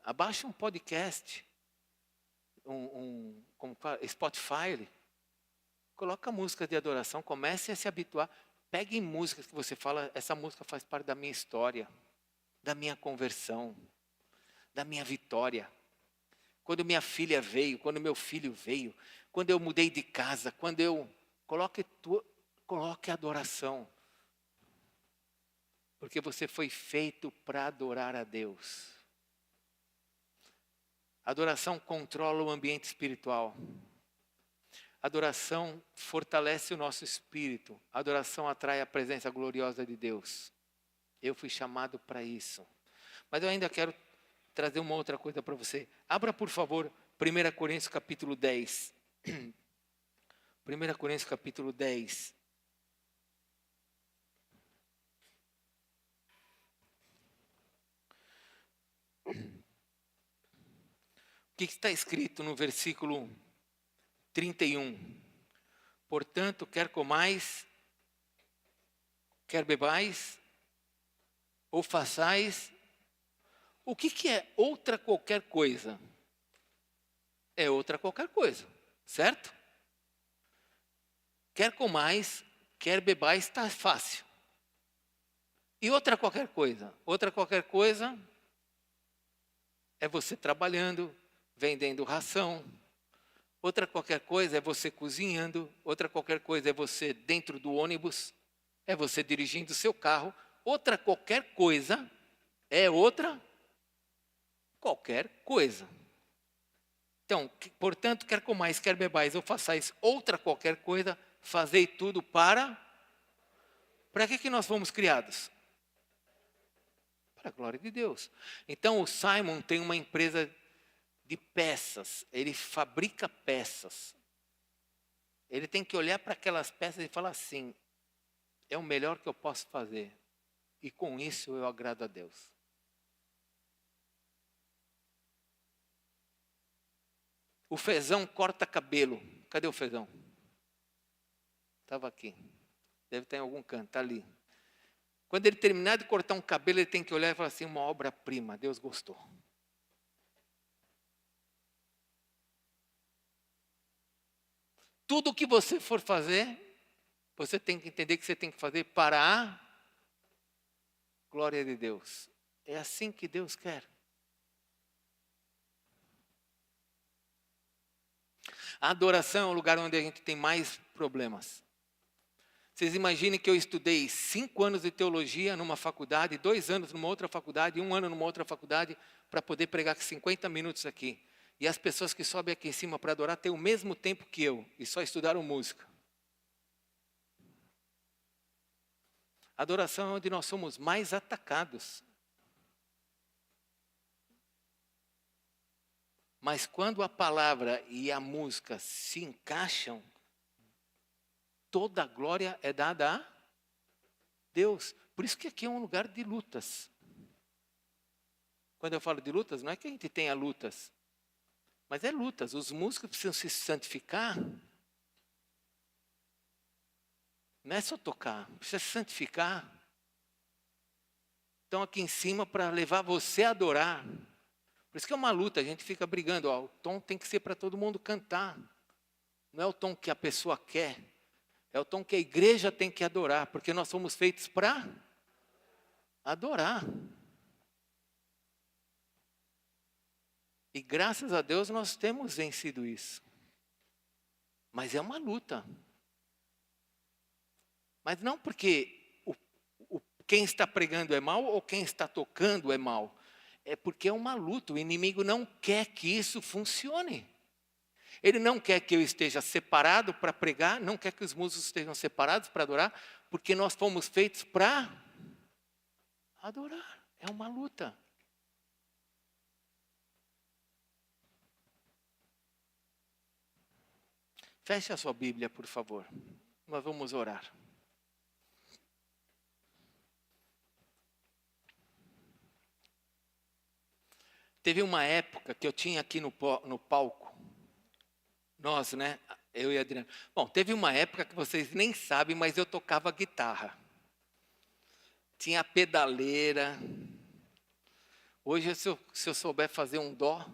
Abaixa um podcast, Spotify, coloca música de adoração, comece a se habituar. Pegue músicas que você fala, essa música faz parte da minha história, da minha conversão, da minha vitória. Quando minha filha veio, quando meu filho veio, quando eu mudei de casa, quando eu... Coloque adoração. Porque você foi feito para adorar a Deus. Adoração controla o ambiente espiritual. Adoração fortalece o nosso espírito. Adoração atrai a presença gloriosa de Deus. Eu fui chamado para isso. Mas eu ainda quero trazer uma outra coisa para você. Abra, por favor, 1 Coríntios capítulo 10. 1 Coríntios capítulo 10. O que está escrito no versículo 31? Portanto, quer comais, quer bebais, ou façais. O que é outra qualquer coisa? É outra qualquer coisa, certo? Quer comais, quer bebais, está fácil. E outra qualquer coisa? Outra qualquer coisa é você trabalhando, vendendo ração. Outra qualquer coisa é você cozinhando. Outra qualquer coisa é você dentro do ônibus. É você dirigindo o seu carro. Outra qualquer coisa é outra qualquer coisa. Então, portanto, quer comais, quer bebais ou façais outra qualquer coisa, fazei tudo para... Para que nós fomos criados? Para a glória de Deus. Então, o Simon tem uma empresa de peças. Ele fabrica peças. Ele tem que olhar para aquelas peças e falar assim: é o melhor que eu posso fazer. E com isso eu agrado a Deus. O Fezão corta cabelo. Cadê o Fezão? Estava aqui. Deve estar em algum canto, está ali. Quando ele terminar de cortar um cabelo, ele tem que olhar e falar assim: uma obra-prima, Deus gostou. Tudo que você for fazer, você tem que entender que você tem que fazer para a glória de Deus. É assim que Deus quer. A adoração é o lugar onde a gente tem mais problemas. Vocês imaginem que eu estudei 5 anos de teologia numa faculdade, 2 anos numa outra faculdade, 1 ano numa outra faculdade, para poder pregar 50 minutos aqui. E as pessoas que sobem aqui em cima para adorar têm o mesmo tempo que eu, e só estudaram música. Adoração é onde nós somos mais atacados. Mas quando a palavra e a música se encaixam, toda a glória é dada a Deus. Por isso que aqui é um lugar de lutas. Quando eu falo de lutas, não é que a gente tenha lutas, mas é lutas. Os músicos precisam se santificar. Não é só tocar, precisa se santificar. Estão aqui em cima para levar você a adorar. Por isso que é uma luta, a gente fica brigando. Ó, o tom tem que ser para todo mundo cantar. Não é o tom que a pessoa quer. É o tom que a igreja tem que adorar. Porque nós somos feitos para adorar. E graças a Deus nós temos vencido isso. Mas é uma luta. Mas não porque quem está pregando é mal ou quem está tocando é mal. É porque é uma luta. O inimigo não quer que isso funcione. Ele não quer que eu esteja separado para pregar, não quer que os músicos estejam separados para adorar, porque nós fomos feitos para adorar. É uma luta. Feche a sua Bíblia, por favor. Nós vamos orar. Teve uma época que eu tinha aqui no palco, nós, né? Eu e a Adriana. Bom, teve uma época que vocês nem sabem, mas eu tocava guitarra. Tinha a pedaleira. Hoje, se eu souber fazer um dó,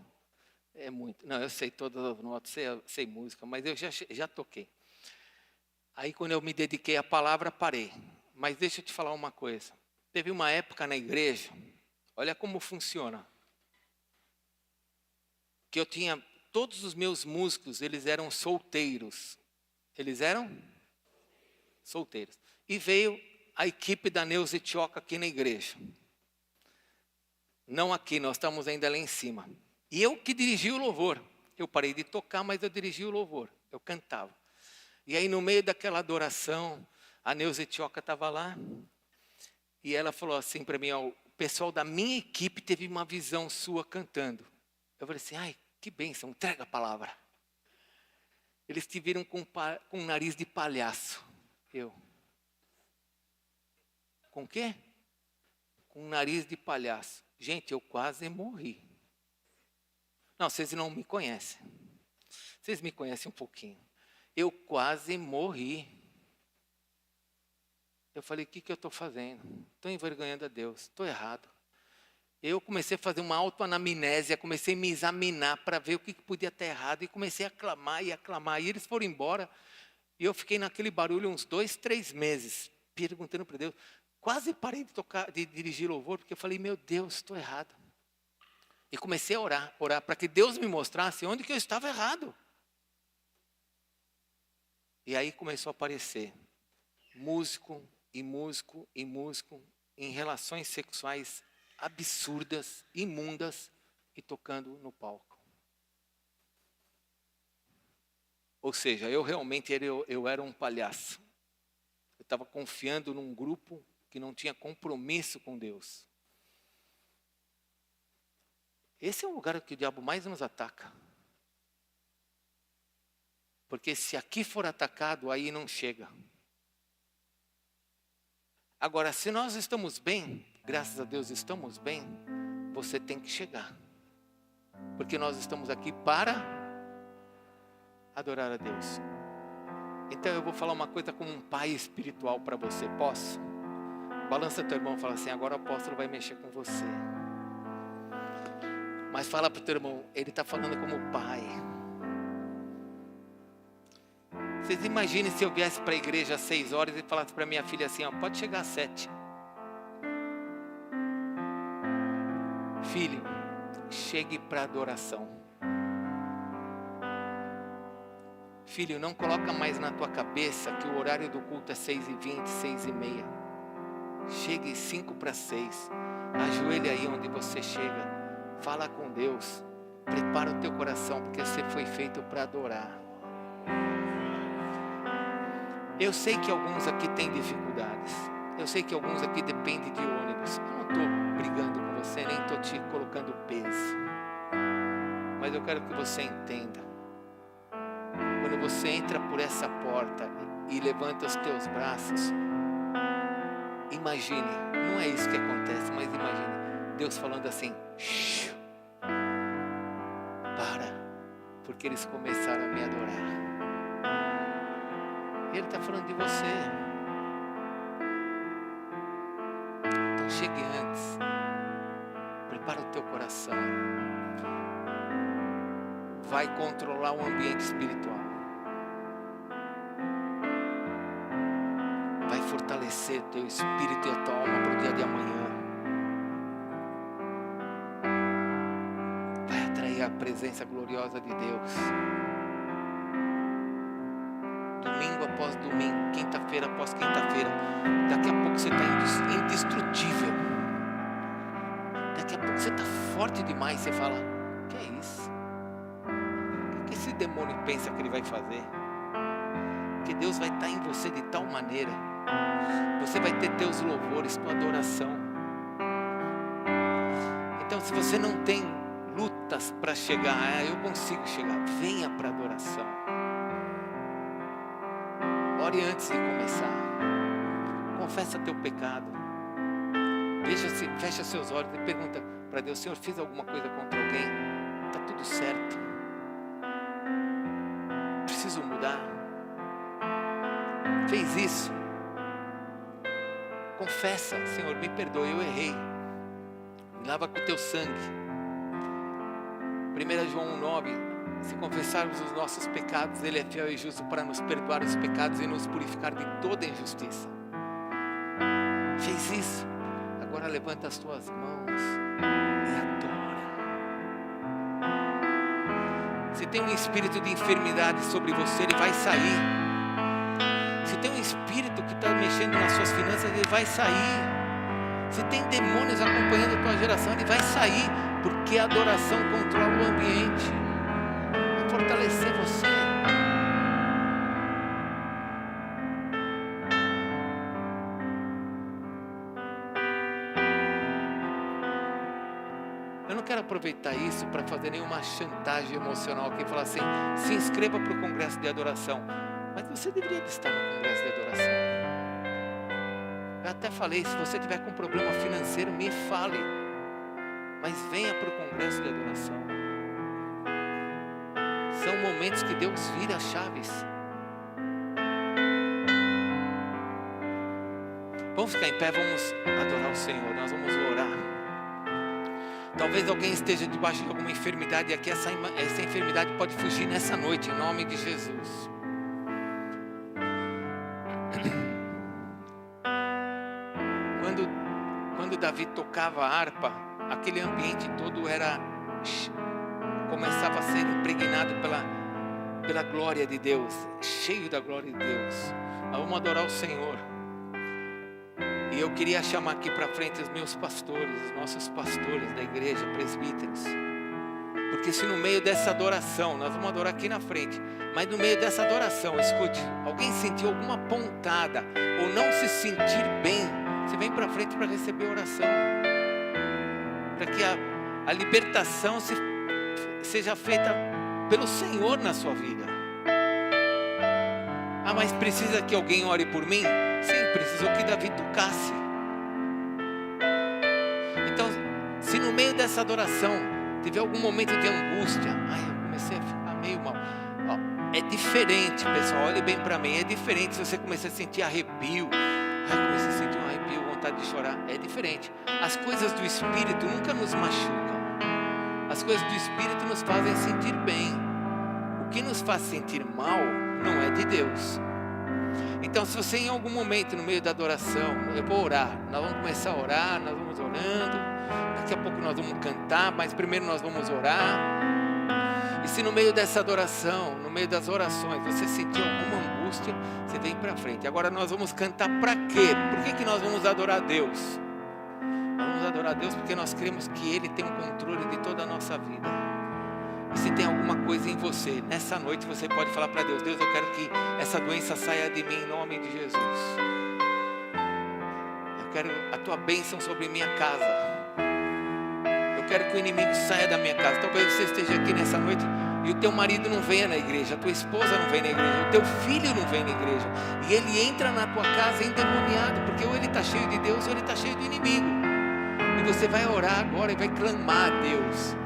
é muito. Não, eu sei todas as notas, sei música, mas eu já toquei. Aí quando eu me dediquei à palavra, parei. Mas deixa eu te falar uma coisa. Teve uma época na igreja, olha como funciona. Que eu tinha, todos os meus músicos, eles eram solteiros. Eles eram solteiros. E veio a equipe da Neuza Etioca aqui na igreja. Não aqui, nós estamos ainda lá em cima. E eu que dirigi o louvor. Eu parei de tocar, mas eu dirigi o louvor. Eu cantava. E aí no meio daquela adoração, a Neuza Etioca estava lá. E ela falou assim para mim, ó, o pessoal da minha equipe teve uma visão sua cantando. Eu falei assim, ai, que bênção, entrega a palavra. Eles te viram com um nariz de palhaço. Eu. Com o quê? Com um nariz de palhaço. Gente, eu quase morri. Não, vocês não me conhecem. Vocês me conhecem um pouquinho. Eu quase morri. Eu falei, o que eu estou fazendo? Estou envergonhando a Deus, estou errado. Eu comecei a fazer uma autoanamnésia, comecei a me examinar para ver o que podia estar errado. E comecei a clamar e aclamar. E eles foram embora. E eu fiquei naquele barulho uns 2, 3 meses, perguntando para Deus. Quase parei de dirigir louvor, porque eu falei, meu Deus, estou errado. E comecei a orar para que Deus me mostrasse onde que eu estava errado. E aí começou a aparecer músico em relações sexuais absurdas, imundas e tocando no palco. Ou seja, eu realmente eu era um palhaço. Eu estava confiando num grupo que não tinha compromisso com Deus. Esse é o lugar que o diabo mais nos ataca. Porque se aqui for atacado, aí não chega. Agora, se nós estamos bem, graças a Deus estamos bem, você tem que chegar. Porque nós estamos aqui para adorar a Deus. Então eu vou falar uma coisa como um pai espiritual para você, posso? Balança teu irmão e fala assim, agora o apóstolo vai mexer com você. Mas fala para o teu irmão, ele está falando como pai. Vocês imaginem se eu viesse para a igreja às 6 horas e falasse para minha filha assim, ó, pode chegar às 7. Filho, chegue para a adoração. Filho, não coloca mais na tua cabeça que o horário do culto é 6h20, 6h30. Chegue 5 para 6. Ajoelhe aí onde você chega. Fala com Deus. Prepara o teu coração, porque você foi feito para adorar. Eu sei que alguns aqui têm dificuldades. Eu sei que alguns aqui dependem de ônibus. Eu não estou brigando com você, nem estou te colocando peso. Mas eu quero que você entenda. Quando você entra por essa porta e levanta os teus braços, imagine, não é isso que acontece, mas imagine, Deus falando assim, para, porque eles começaram a me adorar. Ele está falando de você. Então chegue antes. Prepara o teu coração. Vai controlar o ambiente espiritual. Vai fortalecer teu espírito e a tua alma para o dia de amanhã. Vai atrair a presença gloriosa de Deus. Domingo após domingo, quinta-feira após quinta-feira. Daqui a pouco você está indestrutível. Daqui a pouco você está forte demais. Você fala, que é isso? O que esse demônio pensa que ele vai fazer? Que Deus vai estar em você de tal maneira. Você vai ter teus louvores, tua adoração. Então se você não tem lutas para chegar, eu consigo chegar. Venha para a adoração. Ore antes de começar. Confessa teu pecado. Fecha seus olhos e pergunta para Deus, Senhor, fiz alguma coisa contra alguém? Está tudo certo? Preciso mudar? Fez isso? Confessa, Senhor, me perdoe, eu errei. Me lava com o teu sangue. 1 João 9, Se confessarmos os nossos pecados, Ele é fiel e justo para nos perdoar os pecados e nos purificar de toda injustiça. Fez isso? Agora levanta as tuas mãos e adora. Se tem um espírito de enfermidade sobre você, ele vai sair. Se tem um espírito que está mexendo nas suas finanças, ele vai sair. Se tem demônios acompanhando a tua geração, ele vai sair, porque a adoração controla o ambiente, vai fortalecer você. Eu não quero aproveitar isso para fazer nenhuma chantagem emocional aqui, falar assim, se inscreva para o congresso de adoração. Mas você deveria estar no congresso de adoração. Eu até falei, se você tiver com problema financeiro, me fale. Mas venha para o congresso de adoração. São momentos que Deus vira chaves. Vamos ficar em pé, vamos adorar o Senhor, nós vamos orar. Talvez alguém esteja debaixo de alguma enfermidade e aqui essa enfermidade pode fugir nessa noite, em nome de Jesus. Quando Davi tocava a harpa, aquele ambiente todo começava a ser impregnado pela glória de Deus, cheio da glória de Deus. Nós vamos adorar o Senhor. E eu queria chamar aqui para frente os meus pastores, os nossos pastores da igreja, presbíteros. Porque se no meio dessa adoração, nós vamos adorar aqui na frente, mas no meio dessa adoração, escute, alguém sentiu alguma pontada ou não se sentir bem, você vem para frente para receber oração. Para que a libertação seja feita pelo Senhor na sua vida. Ah, mas precisa que alguém ore por mim? Sim, precisou que Davi tocasse. Então, se no meio dessa adoração tiver algum momento de angústia, eu comecei a ficar meio mal. É diferente, pessoal, olhe bem para mim, é diferente se você começar a sentir arrepio. Comecei a sentir um arrepio, vontade de chorar, é diferente. As coisas do Espírito nunca nos machucam. As coisas do Espírito nos fazem sentir bem. O que nos faz sentir mal não é de Deus. Então, se você em algum momento no meio da adoração, eu vou orar, nós vamos começar a orar, nós vamos orando, daqui a pouco nós vamos cantar, mas primeiro nós vamos orar. E se no meio dessa adoração, no meio das orações, você sentir alguma angústia, você vem para frente. Agora nós vamos cantar para quê? Por que nós vamos adorar a Deus? Nós vamos adorar a Deus porque nós cremos que Ele tem o controle de toda a nossa vida. E se tem alguma coisa em você, nessa noite você pode falar para Deus: Deus, eu quero que essa doença saia de mim em nome de Jesus. Eu quero a tua bênção sobre minha casa. Eu quero que o inimigo saia da minha casa. Talvez você esteja aqui nessa noite e o teu marido não venha na igreja, a tua esposa não vem na igreja, o teu filho não vem na igreja, e ele entra na tua casa endemoniado, porque ou ele está cheio de Deus ou ele está cheio do inimigo. E você vai orar agora e vai clamar a Deus,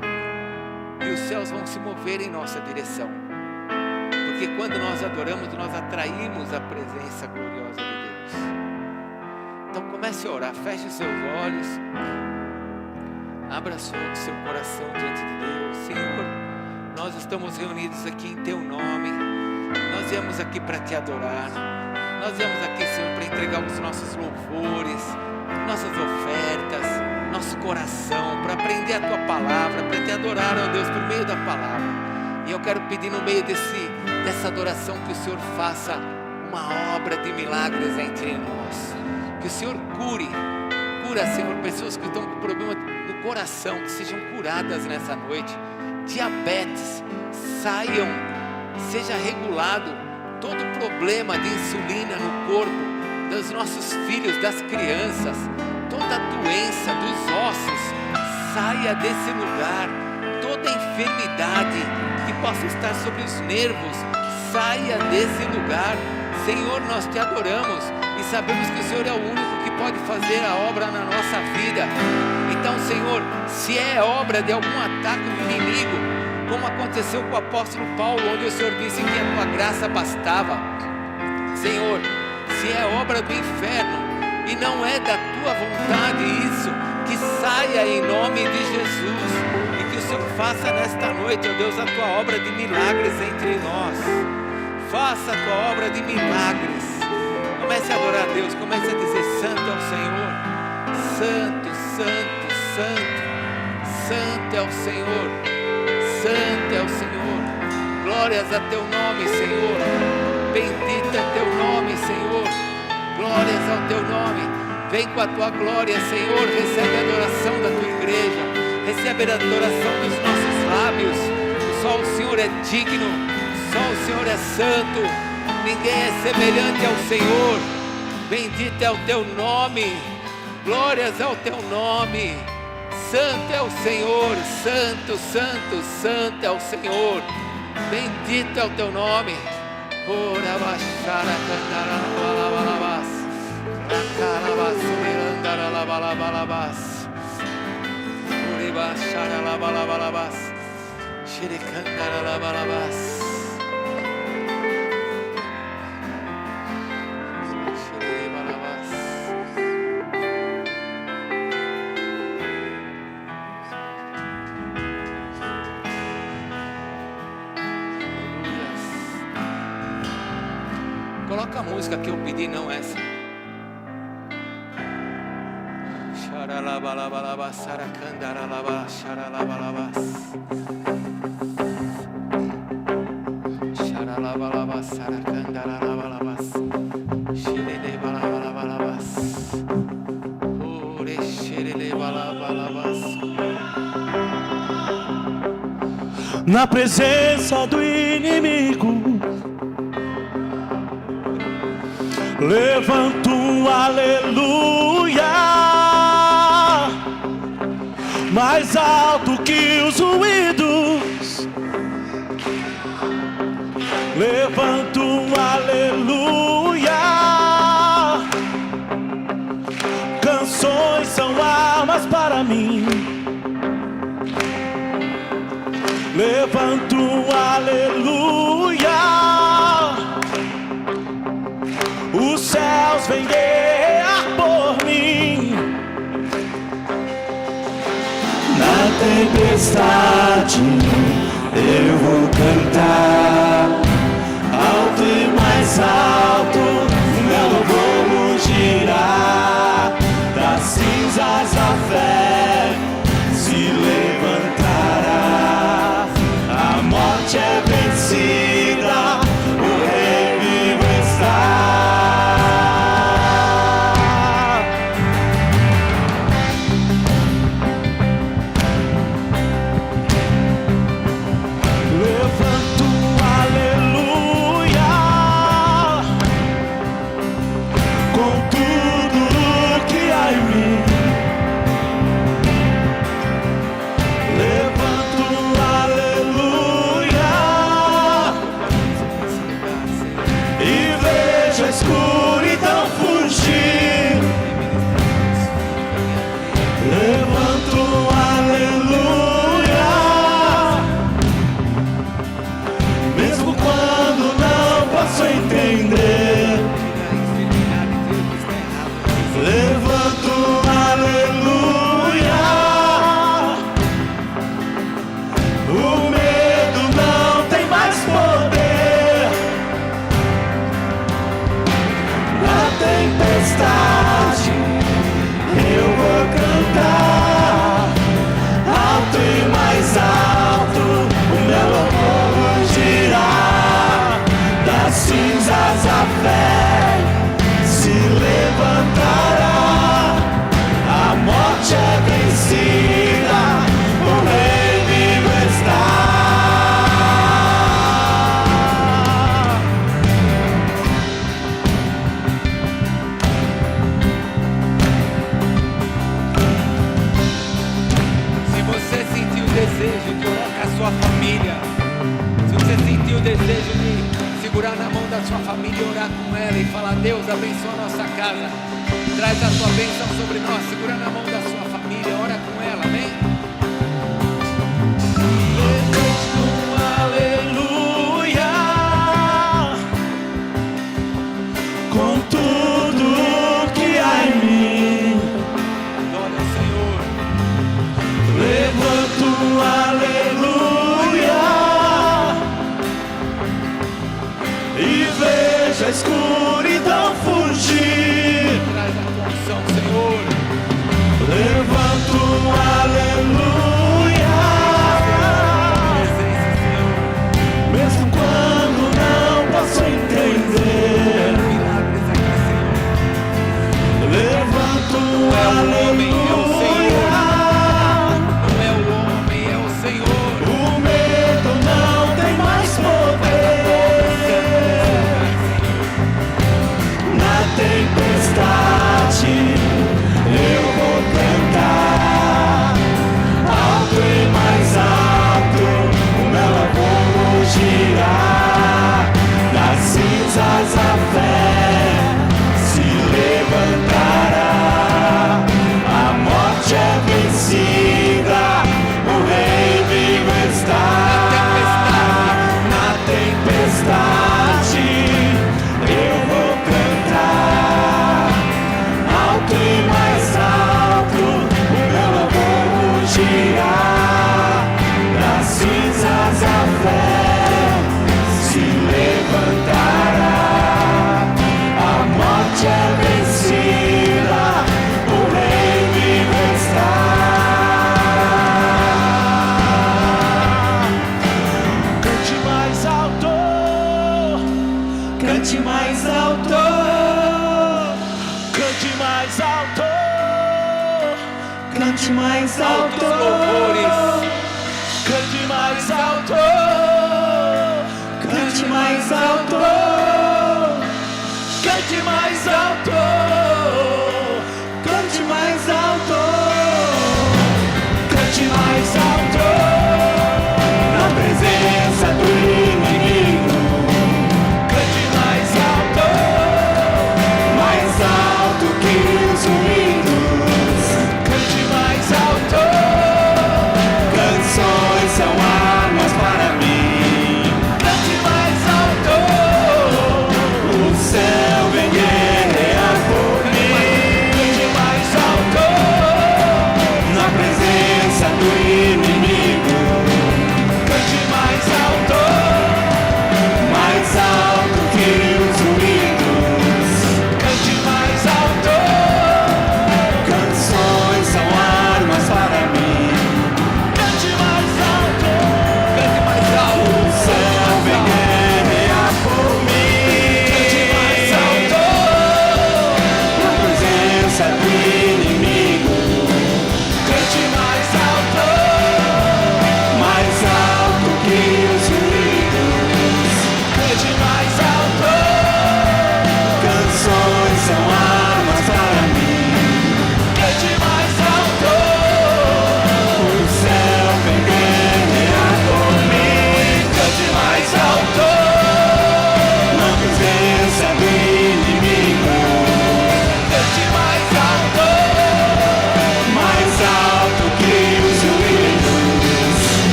e os céus vão se mover em nossa direção, porque quando nós adoramos, nós atraímos a presença gloriosa de Deus. Então comece a orar, feche os seus olhos, abra o seu coração diante de Deus. Senhor, nós estamos reunidos aqui em Teu nome, nós viemos aqui para Te adorar, nós viemos aqui, Senhor, para entregar os nossos louvores, nossas ofertas, nosso coração, para aprender a Tua palavra, para Te adorar, ó Deus, por meio da palavra. E eu quero pedir no meio dessa adoração que o Senhor faça uma obra de milagres entre nós, que o Senhor cura, Senhor, pessoas que estão com problema no coração, que sejam curadas nessa noite. Diabetes, seja regulado todo problema de insulina no corpo dos nossos filhos, das crianças, toda doença dos ossos, saia desse lugar, toda enfermidade que possa estar sobre os nervos, saia desse lugar. Senhor, nós Te adoramos e sabemos que o Senhor é o único que pode fazer a obra na nossa vida. Então, Senhor, se é obra de algum ataque do inimigo, como aconteceu com o apóstolo Paulo, onde o Senhor disse que a Tua graça bastava, Senhor, se é obra do inferno e não é da Tua vontade isso, que saia em nome de Jesus, e que o Senhor Faça nesta noite, ó Deus, a tua obra de milagres entre nós. Faça a tua obra de milagres. Comece a adorar a Deus, comece a dizer: santo é o Senhor. Santo, santo, santo. Santo é o Senhor. Santo é o Senhor. Glórias a teu nome, Senhor. Bendito é teu nome, Senhor. Glórias ao teu nome. Vem com a tua glória, Senhor. Recebe a adoração da tua igreja. Recebe a adoração dos nossos lábios. Só o Senhor é digno. Só o Senhor é santo. Ninguém é semelhante ao Senhor. Bendito é o teu nome. Glórias ao teu nome. Santo é o Senhor. Santo, santo, santo é o Senhor. Bendito é o teu nome. Ora baixara cantara balabalabas. Racarabas mirandara labalabalabas. Ora baixara labalabalabas. Xerecandara labalabas. Coloca a música que eu pedi, não essa. Xaralabalabala, saracandaralaba, xaralabalabas. Xaralabalaba, saracandaralabalabas. Xerelebalabalabas. Ore xerelebalabalabas. Na presença do inimigo, levanto um aleluia, mais alto que os ruídos. Levanto um aleluia. Canções são armas para mim. Levanto um aleluia. Os céus vêm guerrear por mim. Na tempestade eu vou cantar, alto e mais alto, meu louvor girar. Das cinzas a fé se levantará. A morte é vencida, o rei vivo está. Eu vou cantar, alto e mais alto, o meu louvor girar. Das cinzas a fé se levantará. A morte é vencida, o rei vivo está. Desejo de orar com a sua família, se você sentir o desejo de segurar na mão da sua família e orar com ela e falar: Deus, abençoa a nossa casa, traz a tua bênção sobre nós, segura na mão da sua família, ora com ela, amém? Aleluia, com tudo que há em mim. Glória ao Senhor. Levanto um aleluia.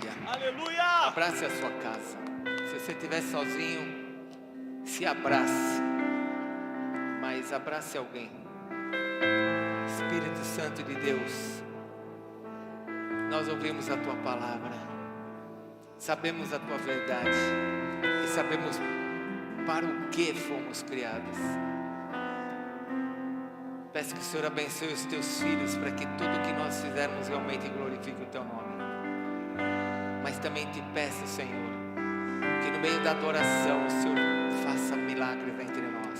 família. Aleluia! Abrace a sua casa. Se você estiver sozinho, se abrace. Mas abrace alguém. Espírito Santo de Deus, nós ouvimos a Tua palavra. Sabemos a Tua verdade. E sabemos para o que fomos criados. Peço que o Senhor abençoe os Teus filhos, para que tudo que nós fizermos realmente glorifique o Teu nome. Mas também te peço, Senhor, que no meio da adoração o Senhor faça milagres entre nós.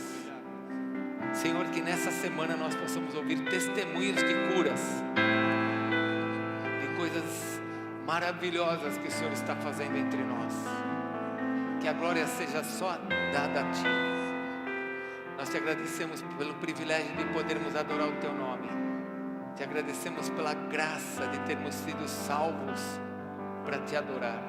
Senhor, que nessa semana nós possamos ouvir testemunhos de curas, de coisas maravilhosas que o Senhor está fazendo entre nós. Que a glória seja só dada a Ti. Nós te agradecemos pelo privilégio de podermos adorar o Teu nome. Te agradecemos pela graça de termos sido salvos para Te adorar.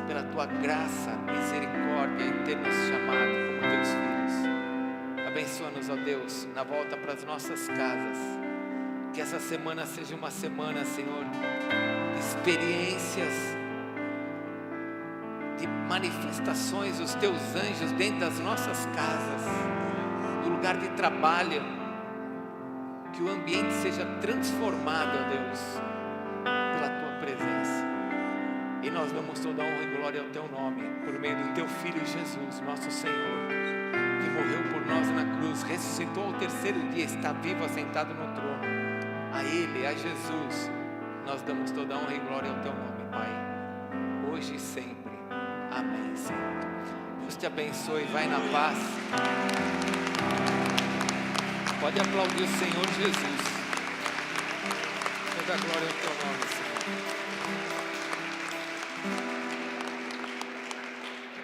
Pela Tua graça, misericórdia em ter nos chamado como Teus filhos. Abençoa-nos, ó Deus, na volta para as nossas casas. Que essa semana seja uma semana, Senhor, de experiências, de manifestações dos Teus anjos dentro das nossas casas, do lugar de trabalho. Que o ambiente seja transformado, ó Deus, pela Tua presença. E nós damos toda a honra e glória ao Teu nome, por meio do Teu Filho Jesus, nosso Senhor, que morreu por nós na cruz, ressuscitou ao terceiro dia, está vivo, assentado no trono. A Ele, a Jesus, nós damos toda a honra e glória ao Teu nome, Pai, hoje e sempre. Amém, Senhor. Deus te abençoe, vai na paz. Pode aplaudir o Senhor Jesus. Toda a glória ao Teu nome, Senhor.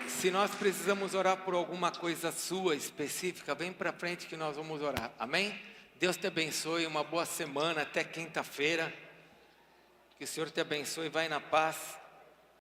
Se nós precisamos orar por alguma coisa sua específica, vem para frente que nós vamos orar. Amém? Deus te abençoe, uma boa semana, até quinta-feira. Que o Senhor te abençoe, vai na paz.